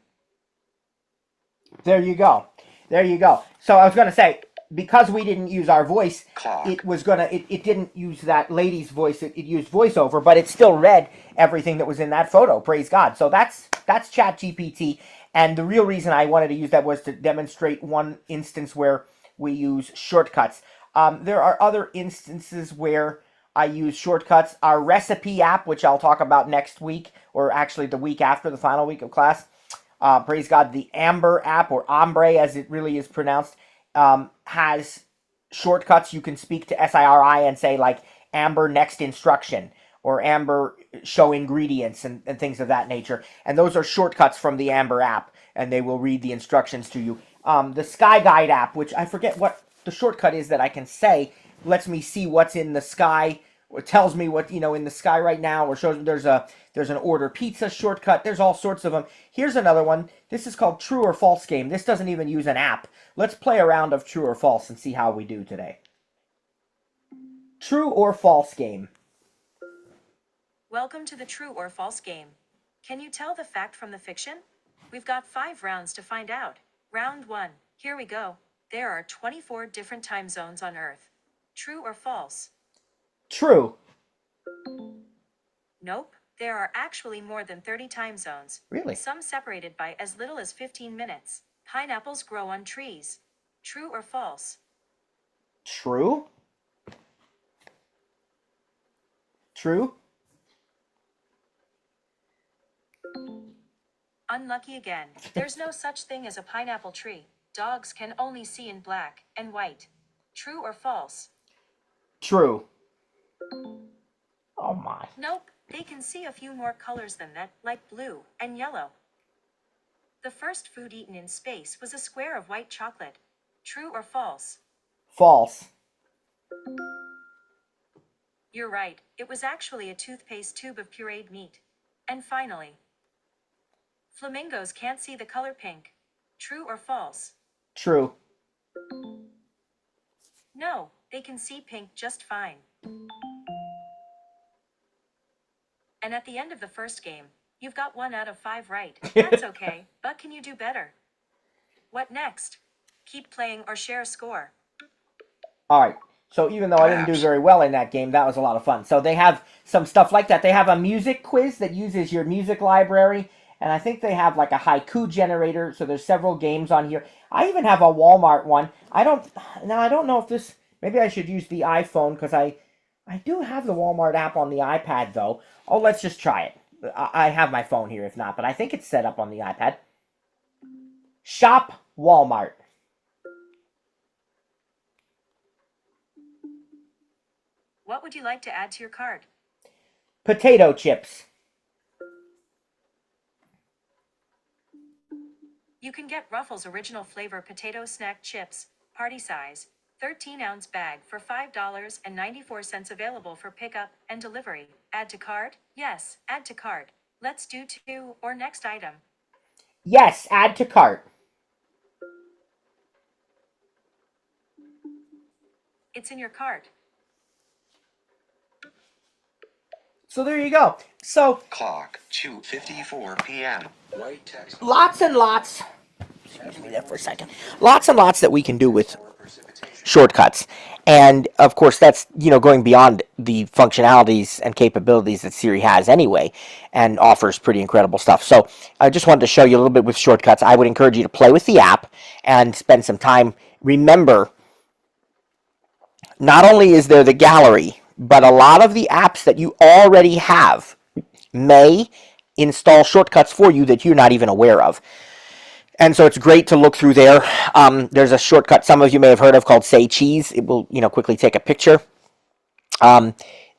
there you go. There you go. So I was going to say, because we didn't use our voice, Clock. it didn't use that lady's voice. It used voiceover, but it still read everything that was in that photo. Praise God. So that's ChatGPT. And the real reason I wanted to use that was to demonstrate one instance where we use shortcuts. There are other instances where I use shortcuts. Our recipe app, which I'll talk about next week, or actually the week after, the final week of class. Praise God. The Amber app, or Ombre as it really is pronounced, has shortcuts. You can speak to SIRI and say, like, Amber next instruction, or Amber show ingredients, and things of that nature. And those are shortcuts from the Amber app, and they will read the instructions to you. The Sky Guide app, which I forget what the shortcut is that I can say, lets me see what's in the sky, or tells me what, in the sky right now, or shows me there's an order pizza shortcut. There's all sorts of them. Here's another one. This is called True or False Game. This doesn't even use an app. Let's play a round of True or False and see how we do today. True or False Game. Welcome to the True or False game. Can you tell the fact from the fiction? We've got 5 rounds to find out. Round 1. Here we go. There are 24 different time zones on Earth. True or false? True. Nope. There are actually more than 30 time zones. Really? Some separated by as little as 15 minutes. Pineapples grow on trees. True or false? True. True. Unlucky again. There's no such thing as a pineapple tree. Dogs can only see in black and white. True or false? True. Oh my. Nope, they can see a few more colors than that, like blue and yellow. The first food eaten in space was a square of white chocolate. True or false? False. You're right, it was actually a toothpaste tube of pureed meat. And finally, flamingos can't see the color pink. True or false? True. No, they can see pink just fine. And at the end of the first game, you've got 1 out of 5 right. That's okay, but can you do better? What next? Keep playing or share a score. All right. So even though I didn't do very well in that game, that was a lot of fun. So they have some stuff like that. They have a music quiz that uses your music library. And I think they have like a haiku generator. So there's several games on here. I even have a Walmart one. I don't know if this, maybe I should use the iPhone because I do have the Walmart app on the iPad though. Oh, let's just try it. I have my phone here if not, but I think it's set up on the iPad. Shop Walmart. What would you like to add to your cart? Potato chips. You can get Ruffles original flavor potato snack chips, party size, 13-ounce bag for $5.94 available for pickup and delivery. Add to cart? Yes, add to cart. Let's do 2 or next item. Yes, add to cart. It's in your cart. So there you go. So Clock 2:54 p.m. White text. lots and lots. Excuse me there for a second. Lots and lots that we can do with shortcuts. And of course that's, going beyond the functionalities and capabilities that Siri has anyway and offers pretty incredible stuff. So I just wanted to show you a little bit with shortcuts. I would encourage you to play with the app and spend some time. Remember, not only is there the gallery, but a lot of the apps that you already have may install shortcuts for you that you're not even aware of. And so it's great to look through there. There's a shortcut some of you may have heard of called Say Cheese. It will, quickly take a picture.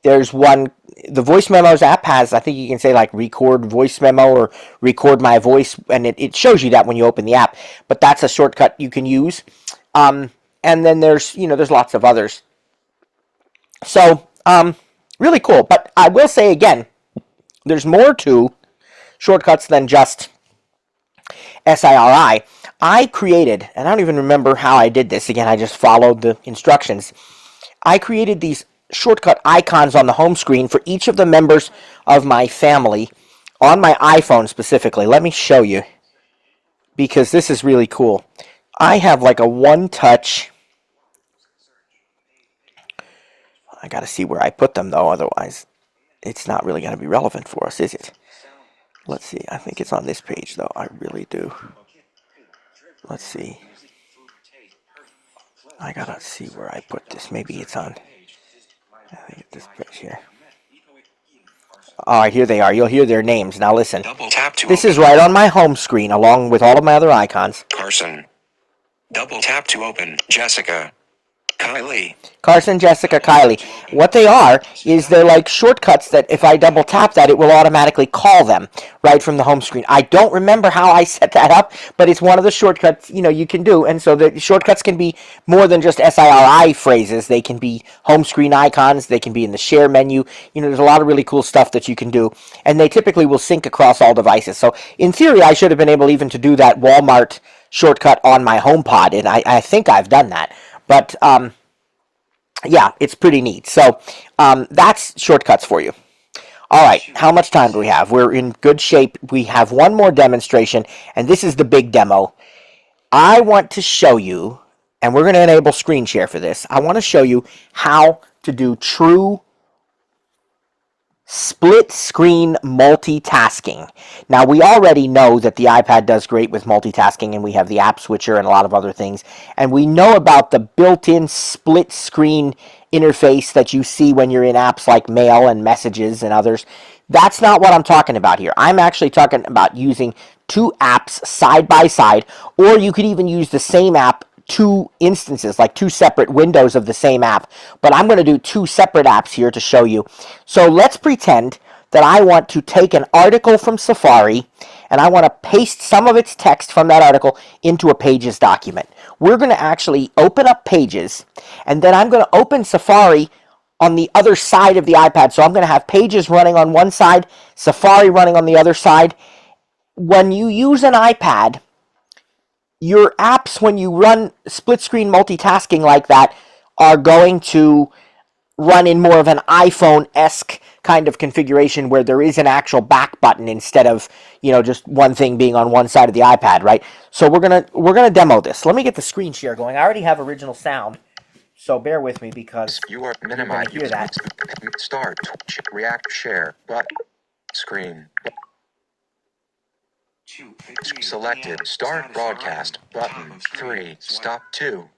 There's one, the Voice Memos app has, I think you can say like record voice memo or record my voice, and it shows you that when you open the app. But that's a shortcut you can use. And then there's lots of others. So, really cool. But I will say again, there's more to shortcuts than just SIRI. I created, and I don't even remember how I did this. Again, I just followed the instructions. I created these shortcut icons on the home screen for each of the members of my family on my iPhone specifically. Let me show you because this is really cool. I have like a one-touch. I got to see where I put them though, otherwise it's not really going to be relevant for us, is it? Let's see. I think it's on this page though. I really do. Let's see. I gotta see where I put this. Maybe it's on. I think it's this page here. Oh, here they are. You'll hear their names. Now listen. Double tap to This open. is right on my home screen along with all of my other icons. Carson. Double tap to open. Jessica. Kylie. Carson, Jessica, Kylie. What they are is they're like shortcuts that if I double tap that, it will automatically call them right from the home screen. I don't remember how I set that up, but it's one of the shortcuts you can do. And so the shortcuts can be more than just SIRI phrases. They can be home screen icons. They can be in the share menu. There's a lot of really cool stuff that you can do. And they typically will sync across all devices. So in theory, I should have been able even to do that Walmart shortcut on my HomePod. And I think I've done that. But, yeah, it's pretty neat. So, that's shortcuts for you. All right, how much time do we have? We're in good shape. We have one more demonstration, and this is the big demo. I want to show you, and we're going to enable screen share for this. I want to show you how to do true split screen multitasking. Now, we already know that the iPad does great with multitasking, and we have the app switcher and a lot of other things. And we know about the built-in split screen interface that you see when you're in apps like Mail and Messages and others. That's not what I'm talking about here. I'm actually talking about using two apps side by side, or you could even use the same app, two instances, like two separate windows of the same app. But I'm going to do two separate apps here to show you. So let's pretend that I want to take an article from Safari and I want to paste some of its text from that article into a Pages document. We're going to actually open up Pages, and then I'm going to open Safari on the other side of the iPad. So I'm going to have Pages running on one side, Safari running on the other side. When you use an iPad, your apps, when you run split screen multitasking like that, are going to run in more of an iPhone-esque kind of configuration where there is an actual back button instead of, just one thing being on one side of the iPad, right? So we're gonna demo this. Let me get the screen share going. I already have original sound, so bear with me because You are you're gonna minimize. hear that. Start. React. Share. But screen. Selected. Start broadcast. Button. 3. Stop. 2.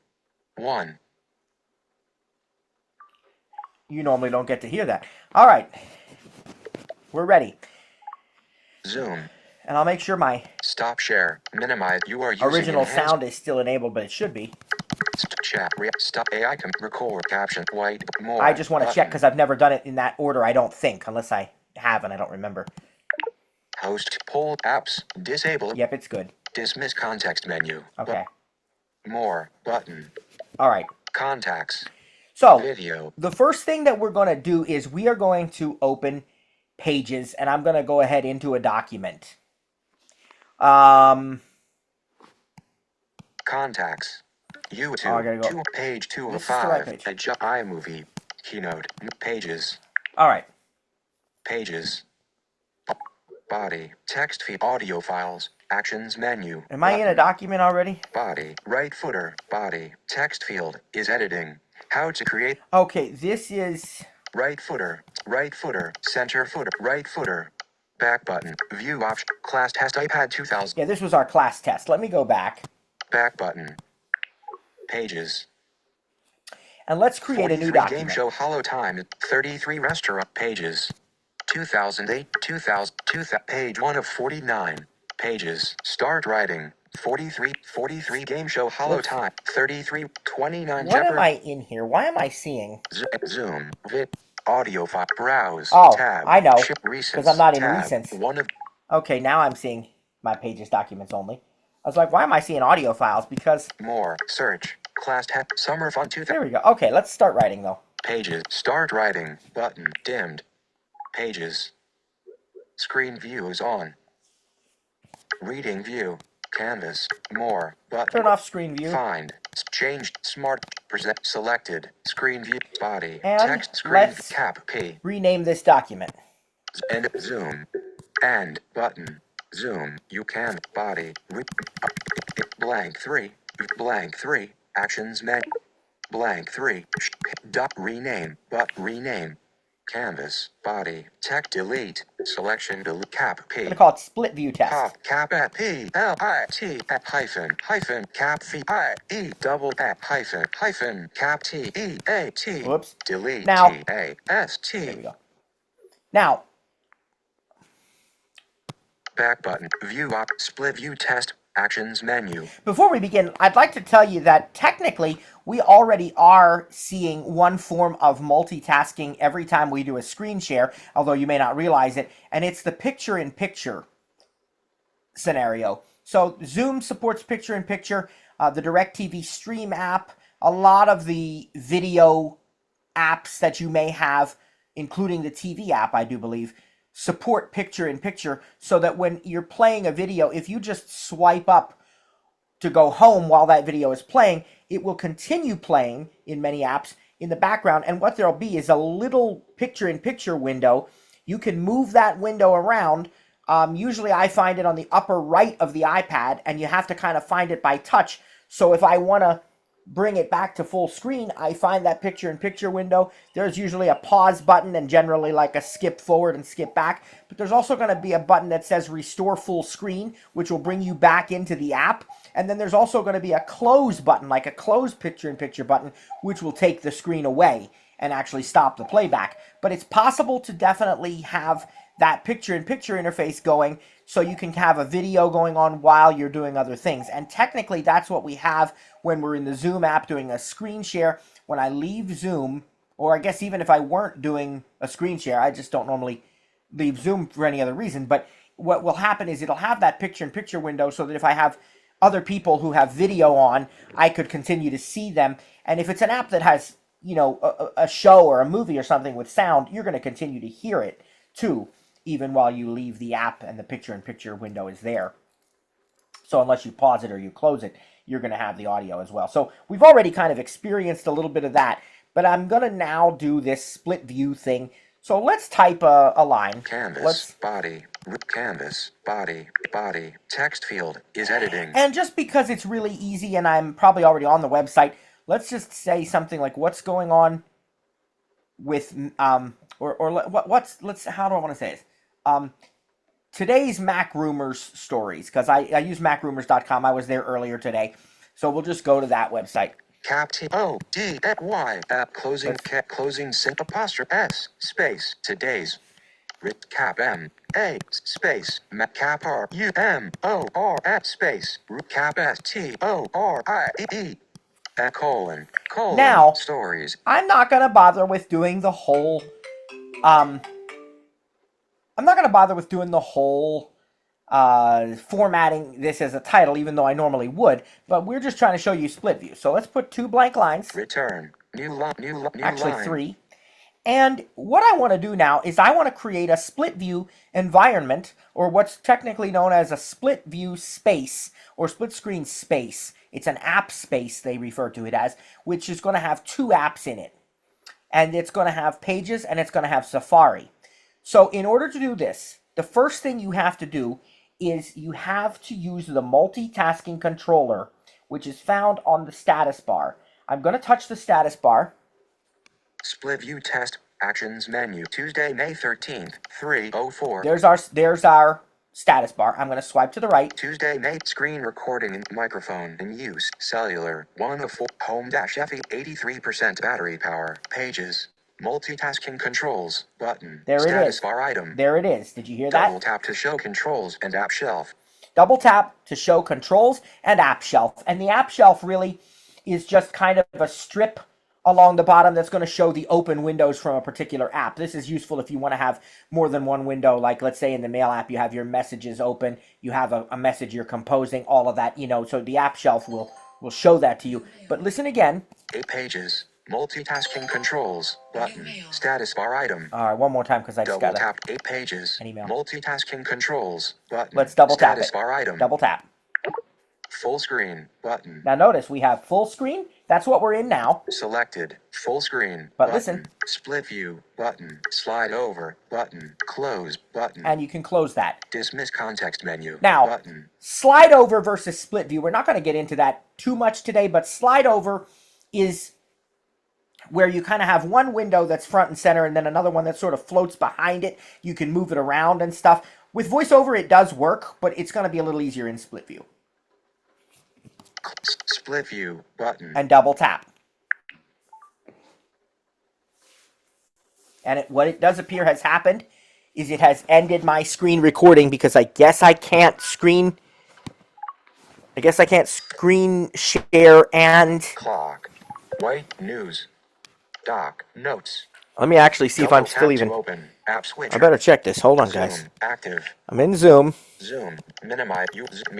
1. You normally don't get to hear that. All right, we're ready. Zoom. And I'll make sure my Stop share. Minimize. You are using original enhanced sound is still enabled, but it should be. chat. Stop AI. Record. Caption. White. More. I just want to check Button. because I've never done it in that order, I don't think, unless I have and I don't remember. Host. Poll. Apps. Disable. Yep, it's good. Dismiss context menu. Okay. More. Button. All right. Contacts. So Video. the first thing that we're going to do is we are going to open Pages, and I'm going to go ahead into a document. Contacts. YouTube. I gotta go. Page 2 This of is the right 5. page. iMovie. Keynote. Pages. All right. Pages. Body. Text feed. Audio files. Actions menu. Am I in a Button. document already? Body. Right footer. Body. Text field. Is editing. How to create. Okay, this is... Right footer. Right footer. Center footer. Right footer. Back button. View option. Class test iPad 2000. Yeah, this was our class test. Let me go back. Back button. Pages. And let's create a new 43 document. Game show hollow time. 33 restaurant pages. 2008, 2000, page 1 of 49. Pages. Start writing. 43 game show hollow Whoops. time. 33, 29 What am Jeopardy. I in here? Why am I seeing? Zoom. Vid. Audio file. Browse. Oh, Tab. I know, Ship recents. because I'm not in tab. recents. 1 of Okay, now I'm seeing my Pages documents only. I was like, why am I seeing audio files? Because... more. Search. Class test. Summer fun 2000. There we go. Okay, let's start writing, though. Pages. Start writing. Button. Dimmed. Pages. Screen view is on. Reading view. Canvas. More. Button. Turn off screen view. Find. Changed. Smart. Present. Selected. Screen view. Body. And Text. Screen. let's Cap. P. rename this document. And zoom. And. Button. Zoom. You can. Body. Blank 3. Blank 3. Actions menu. Blank 3. Dot rename. But rename. Canvas. Body. Text delete. Selection delete. Cap I'm P. going to call it split view test. Cap at P L I T at hyphen cap V I E double at hyphen cap T E A T. Whoops. Delete Now- T A S T. There we go. Now, Back button. View op. Split view test. Actions menu. before we begin, I'd like to tell you that technically we already are seeing one form of multitasking every time we do a screen share, although you may not realize it, and it's the picture-in-picture scenario. So Zoom supports picture-in-picture, the DirecTV Stream app, a lot of the video apps that you may have, including the TV app, I do believe, support picture-in-picture, so that when you're playing a video, if you just swipe up to go home while that video is playing, it will continue playing in many apps in the background, and what there'll be is a little picture-in-picture window. You can move that window around. Usually I find it on the upper right of the iPad, and you have to kind of find it by touch. So if I want to bring it back to full screen, I find that picture-in-picture window. There's usually a pause button and generally like a skip forward and skip back. But there's also going to be a button that says restore full screen, which will bring you back into the app. And then there's also going to be a close button, like a close picture-in-picture button, which will take the screen away and actually stop the playback. But it's possible to definitely have that picture-in-picture interface going so you can have a video going on while you're doing other things. And technically, that's what we have when we're in the Zoom app doing a screen share. When I leave Zoom, or I guess even if I weren't doing a screen share, I just don't normally leave Zoom for any other reason, but what will happen is it'll have that picture-in-picture window so that if I have other people who have video on, I could continue to see them. And if it's an app that has, you know, a show or a movie or something with sound, you're going to continue to hear it too, even while you leave the app and the picture-in-picture window is there. So unless you pause it or you close it, you're going to have the audio as well. So we've already kind of experienced a little bit of that, but I'm going to now do this split view thing. So let's type a line. Canvas, body, canvas, body, text field is editing. And just because it's really easy and I'm probably already on the website, let's just say something like what's going on with, how do I want to say this? Today's Mac Rumors stories, because I use macrumors.com. I was there earlier today. So we'll just go to that website. Cap T O D Y app closing sync apostrophe S space today's cap M A space cap R U M O R S space cap S T O R I E colon Now, stories. I'm not going to bother with doing the whole formatting this as a title, even though I normally would, but we're just trying to show you split view. So let's put 2 blank lines. Return. New Actually, line. 3. And what I want to do now is I want to create a split view environment, or what's technically known as a split view space, or split screen space. It's an app space, they refer to it as, which is going to have 2 apps in it. And it's going to have Pages, and it's going to have Safari. So in order to do this, the first thing you have to do is you have to use the multitasking controller, which is found on the status bar. I'm going to touch the status bar. Split view test actions menu Tuesday, May 13th, 3:04. There's our status bar. I'm going to swipe to the right. Tuesday, May screen recording and microphone in use. Cellular 1 of 4 home dash FE 83% battery power. Pages. Multitasking controls button. There it Status is. bar item. There it is. Did you hear that? Double tap to show controls and app shelf. Double tap to show controls and app shelf. And the app shelf really is just kind of a strip along the bottom that's going to show the open windows from a particular app. This is useful if you want to have more than one window, like let's say in the Mail app you have your messages open, you have a message you're composing, all of that, you know, so the app shelf will show that to you. But listen again. 8 pages. Multitasking controls button. Status bar item. All right, one more time because I just got double tap 8 pages. an email. Multitasking controls button. Let's double tap Status it. bar item. Double tap. Full screen button. Now notice we have full screen. That's what we're in now. Selected. Full screen. But button. listen. Split view button. Slide over button. Close button. And you can close that. Dismiss context menu. Now, button. slide over versus split view. We're not going to get into that too much today, but slide over is where you kind of have one window that's front and center and then another one that sort of floats behind it. You can move it around and stuff. With VoiceOver, it does work, but it's going to be a little easier in split view. Split view button. And double tap. And what it does appear has happened is it has ended my screen recording because I guess I can't screen share and Clock. White news. Doc notes. let me actually see if I'm still even. Open. App switcher. I better check this. Hold on, guys. Zoom. Active. I'm in Zoom. Zoom. Minimize.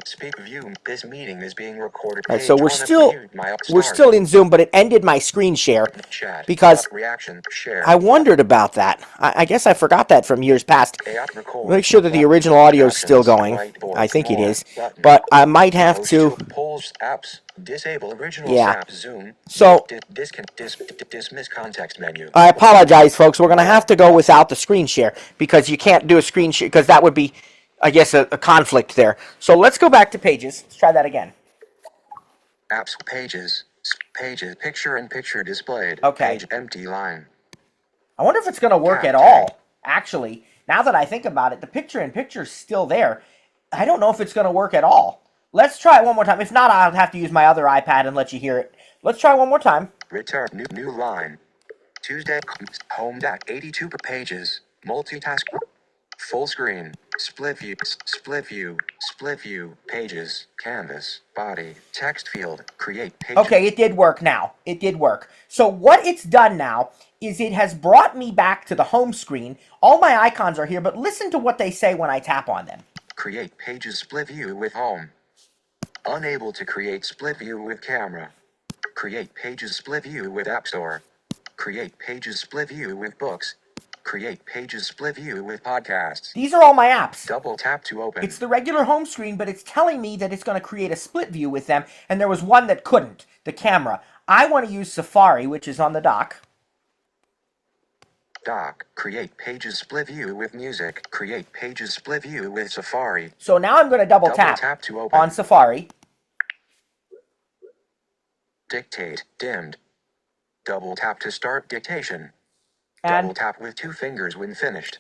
Speak view. This meeting is being recorded. All right, so we're still in Zoom, but it ended my screen share Chat. because reaction share. I wondered about that. I guess I forgot that from years past. Make sure that the original audio is still going. I think it is, but I might have to. Polls apps. Disable original apps. Zoom. So dismiss context menu. I apologize, folks. We're going to have to go without the screen share because you can't do a screen share because that would be, I guess, a conflict there. So let's go back to Pages. Let's try that again. Apps, pages, picture-in-picture displayed. Okay. Page empty line. I wonder if it's going to work at all. Actually, now that I think about it, the picture-in-picture is still there. I don't know if it's going to work at all. Let's try it one more time. If not, I'll have to use my other iPad and let you hear it. Let's try one more time. Return new line. Tuesday home 82 pages. Multitask. Full screen. Split view. Split view. Split view. Pages. Canvas. Body. Text field. Create pages. Okay, it did work now. It did work. So what it's done now is it has brought me back to the home screen. All my icons are here, but listen to what they say when I tap on them. Create pages split view with home. Unable to create split view with camera. Create pages split view with App Store. Create pages split view with books. Create pages split view with podcasts. These are all my apps. Double tap to open. It's the regular home screen, but it's telling me that it's going to create a split view with them, and there was one that couldn't, the camera. I want to use Safari, which is on the dock. Dock. Create pages split view with music. Create pages split view with Safari. So now I'm going to double tap to open. on Safari. Dictate. Dimmed. Double tap to start dictation. And double tap with 2 fingers when finished.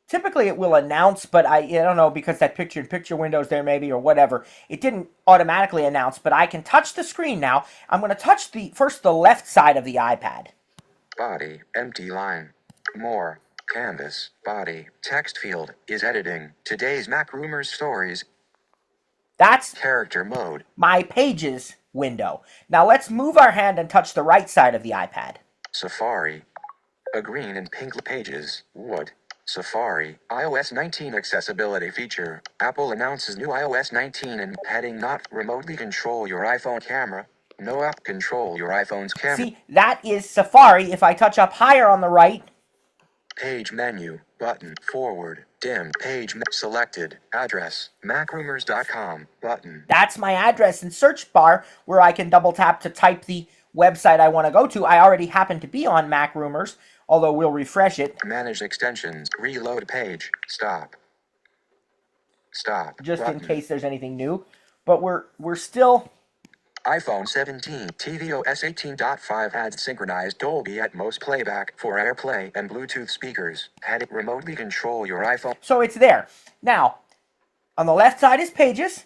typically it will announce, but I don't know, because that picture-in-picture window's there maybe or whatever. It didn't automatically announce, but I can touch the screen now. I'm going to touch first the left side of the iPad. Body. Empty line. More. Canvas. Body. Text field. Is editing. Today's Mac Rumors Stories. That's Character mode. my Pages window. Now let's move our hand and touch the right side of the iPad. Safari. A green and pink pages. Wood. Safari. iOS 19 accessibility feature. Apple announces new iOS 19 and heading not remotely control your iPhone camera. No app control your iPhone's camera. See, that is Safari. If I touch up higher on the right, Page menu. Button. Forward. Dim. Page selected. Address. Macrumors.com. Button. that's my address and search bar where I can double tap to type the website I want to go to. I already happen to be on Mac Rumors, although we'll refresh it. Manage extensions. Reload page. Stop. Stop. Just Button. in case there's anything new. But we're still... iPhone 17, tvOS 18.5 adds synchronized Dolby Atmos playback for AirPlay and Bluetooth speakers. Had it remotely control your iPhone. So it's there. Now, on the left side is Pages.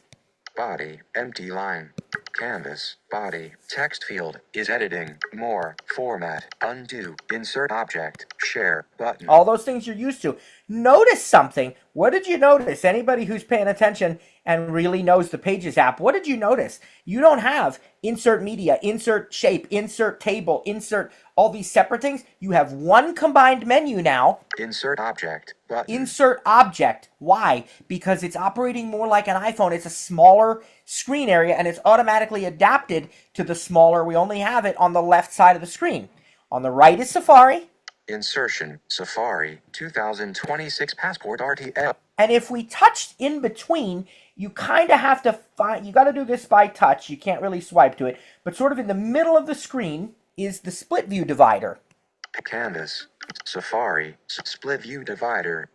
Body, empty line. Canvas, body, text field, is editing, more, format, undo, insert object, share, button. All those things you're used to. Notice something. What did you notice? Anybody who's paying attention and really knows the Pages app, what did you notice? You don't have insert media, insert shape, insert table, insert all these separate things. You have one combined menu now. Insert object, button. Insert object. Why? Because it's operating more like an iPhone. It's a smaller screen area, and it's automatically adapted to the smaller. We only have it on the left side of the screen. On the right is Safari. Insertion, Safari, 2026 Passport RTL. And if we touched in between, you kind of have to find, you got to do this by touch. You can't really swipe to it. But sort of in the middle of the screen is the split view divider. Canvas, Safari, split view divider.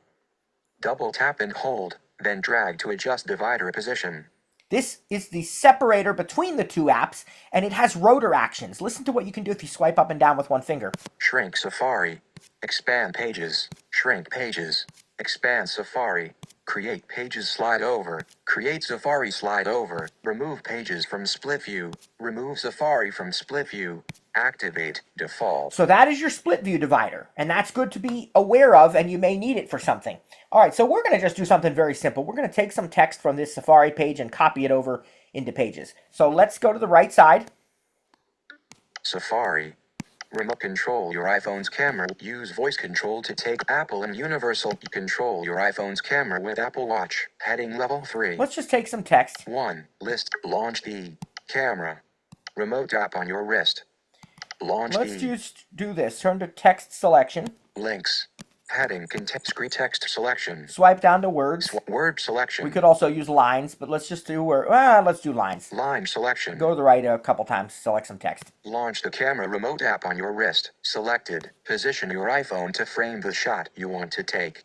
Double tap and hold, then drag to adjust divider position. This is the separator between the two apps, and it has rotor actions. Listen to what you can do if you swipe up and down with one finger. Shrink Safari. Expand pages. Shrink pages. Expand Safari. Create pages slide over. Create Safari slide over. Remove pages from split view. Remove Safari from split view. Activate default. So that is your split view divider, and that's good to be aware of, and you may need it for something. All right, so we're going to just do something very simple. We're going to take some text from this Safari page and copy it over into Pages. So let's go to the right side. Safari. Remote control your iPhone's camera. Use voice control to take Apple and Universal. Control your iPhone's camera with Apple Watch. Heading level 3. Let's just take some text. 1. List. Launch the camera. Remote app on your wrist. Launch Let's the just do this. Turn to text selection. links. Heading content screen text selection. Swipe down to words. Word selection. We could also use lines, but let's just do let's do lines. Line selection. Go to the right a couple times. Select some text. Launch the camera remote app on your wrist. Selected. Position your iPhone to frame the shot you want to take.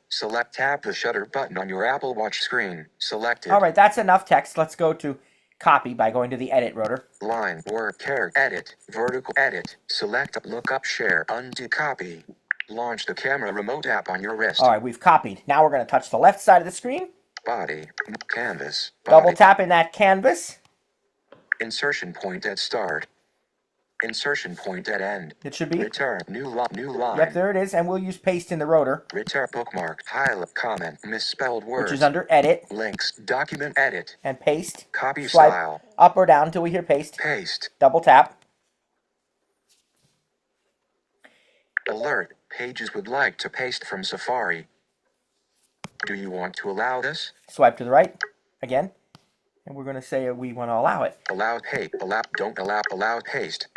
Tap the shutter button on your Apple Watch screen. Selected. All right, that's enough text. Let's go to copy by going to the edit rotor. Line, word, character, edit, vertical, edit. Select, look up, share, undo, copy. Launch the camera remote app on your wrist. All right, we've copied. Now we're going to touch the left side of the screen. Body, canvas. Double Body. tap in that canvas. Insertion point at start. Insertion point dead end. It should be. Return. New line. Yep, there it is. And we'll use paste in the rotor. Return bookmark. Highlight. Comment. Misspelled words. Which is under edit. Links. Document edit. And paste. Copy Swipe style. up or down until we hear paste. Paste. Double tap. Alert. Pages would like to paste from Safari. Do you want to allow this? Swipe to the right again. And we're going to say we want to allow it. Allow paste. Don't allow paste.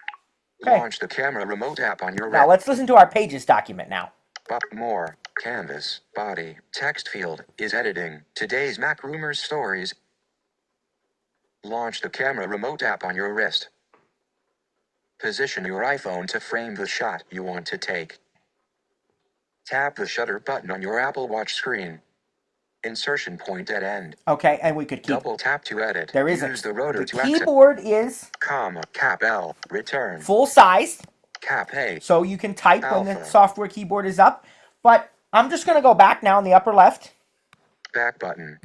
Okay. Launch the camera remote app on your Now let's listen to our pages document now. More. Canvas. Body. Text field. Is editing. Today's Mac Rumors Stories. Launch the camera remote app on your wrist. Position your iPhone to frame the shot you want to take. Tap the shutter button on your Apple Watch screen. Insertion point at end. Okay, and we could keep. Double tap to edit. There is Use the rotor to keyboard is comma cap L return full size, cap A. so you can type when the Alpha. software keyboard is up. But I'm just going to go back now in the upper left. Back button.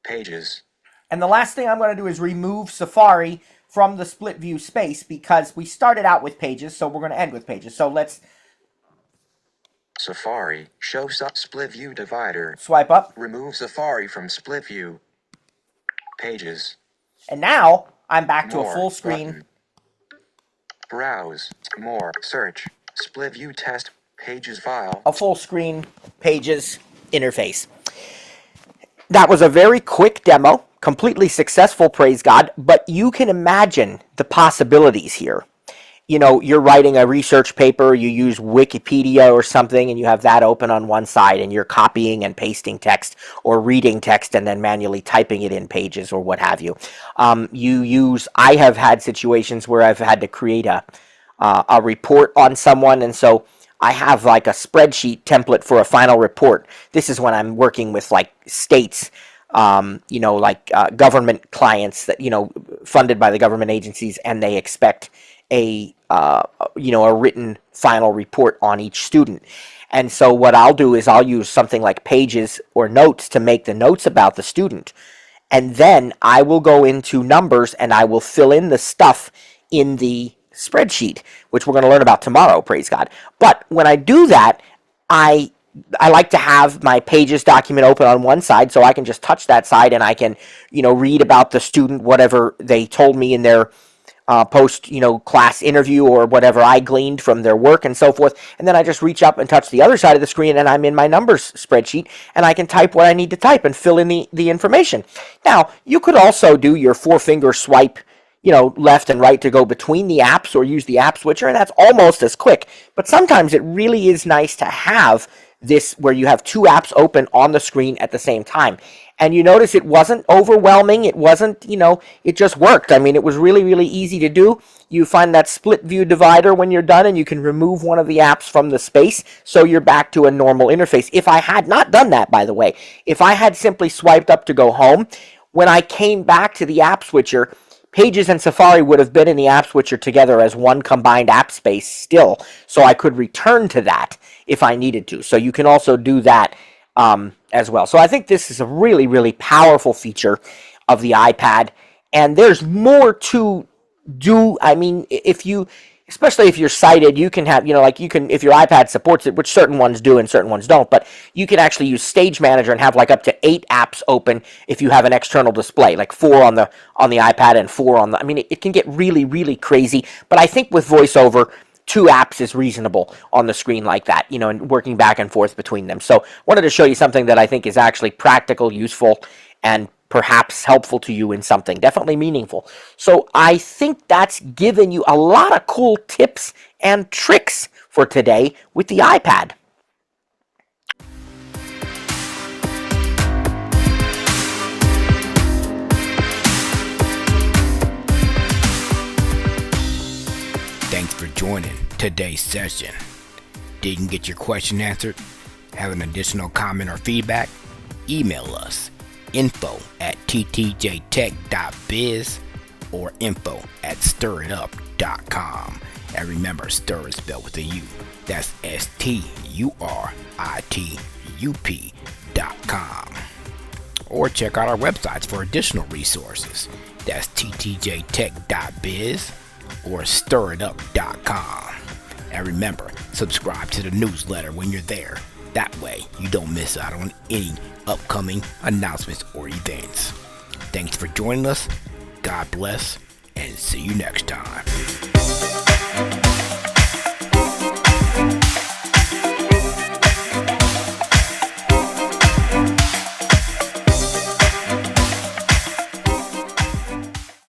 Pages. And the last thing I'm going to do is remove Safari from the split view space because we started out with pages, so we're going to end with pages. So let's Safari. Show split view divider. swipe up. Remove Safari from split view. Pages. And now I'm back to More a full screen. button. Browse. More. Search. Split view test. Pages file. A full screen pages interface. That was a very quick demo, completely successful, praise God, but you can imagine the possibilities here. You know, you're writing a research paper, you use Wikipedia or something, and you have that open on one side, and you're copying and pasting text, or reading text and then manually typing it in pages, or what have you. I have had situations where I've had to create a report on someone, and so I have like a spreadsheet template for a final report. This is when I'm working with like states, government clients that, funded by the government agencies, and they expect a written final report on each student. And so what I'll do is I'll use something like Pages or Notes to make the notes about the student. And then I will go into Numbers and I will fill in the stuff in the spreadsheet, which we're going to learn about tomorrow, praise God. But when I do that, I like to have my Pages document open on one side so I can just touch that side and I can, read about the student, whatever they told me in their post, class interview or whatever I gleaned from their work and so forth. And then I just reach up and touch the other side of the screen and I'm in my numbers spreadsheet and I can type what I need to type and fill in the information. Now, you could also do your 4-finger swipe, left and right to go between the apps or use the app switcher, and that's almost as quick. But sometimes it really is nice to have this where you have 2 apps open on the screen at the same time. And you notice it wasn't overwhelming. It wasn't, it just worked. I mean, it was really, really easy to do. You find that split view divider when you're done, and you can remove one of the apps from the space, so you're back to a normal interface. If I had not done that, by the way, if I had simply swiped up to go home, when I came back to the app switcher, Pages and Safari would have been in the app switcher together as one combined app space still, so I could return to that if I needed to. So you can also do that as well. So I think this is a really, really powerful feature of the iPad, and there's more to do. I mean, especially if you're sighted, you can have, if your iPad supports it, which certain ones do and certain ones don't, but you can actually use Stage Manager and have like up to 8 apps open if you have an external display, like 4 on the iPad and 4 on the, it can get really, really crazy, but I think with VoiceOver, 2 apps is reasonable on the screen like that, and working back and forth between them. So wanted to show you something that I think is actually practical, useful, and perhaps helpful to you in something, definitely meaningful. So I think that's given you a lot of cool tips and tricks for today with the iPad. Thanks for joining today's session. Didn't get your question answered? Have an additional comment or feedback? Email us info@ttjtech.biz or info@stiritup.com. And remember, stir is spelled with a U. That's STURITUP.com. Or check out our websites for additional resources. That's ttjtech.biz or stiritup.com. And remember, subscribe to the newsletter when you're there. That way, you don't miss out on any upcoming announcements or events. Thanks for joining us. God bless, and see you next time.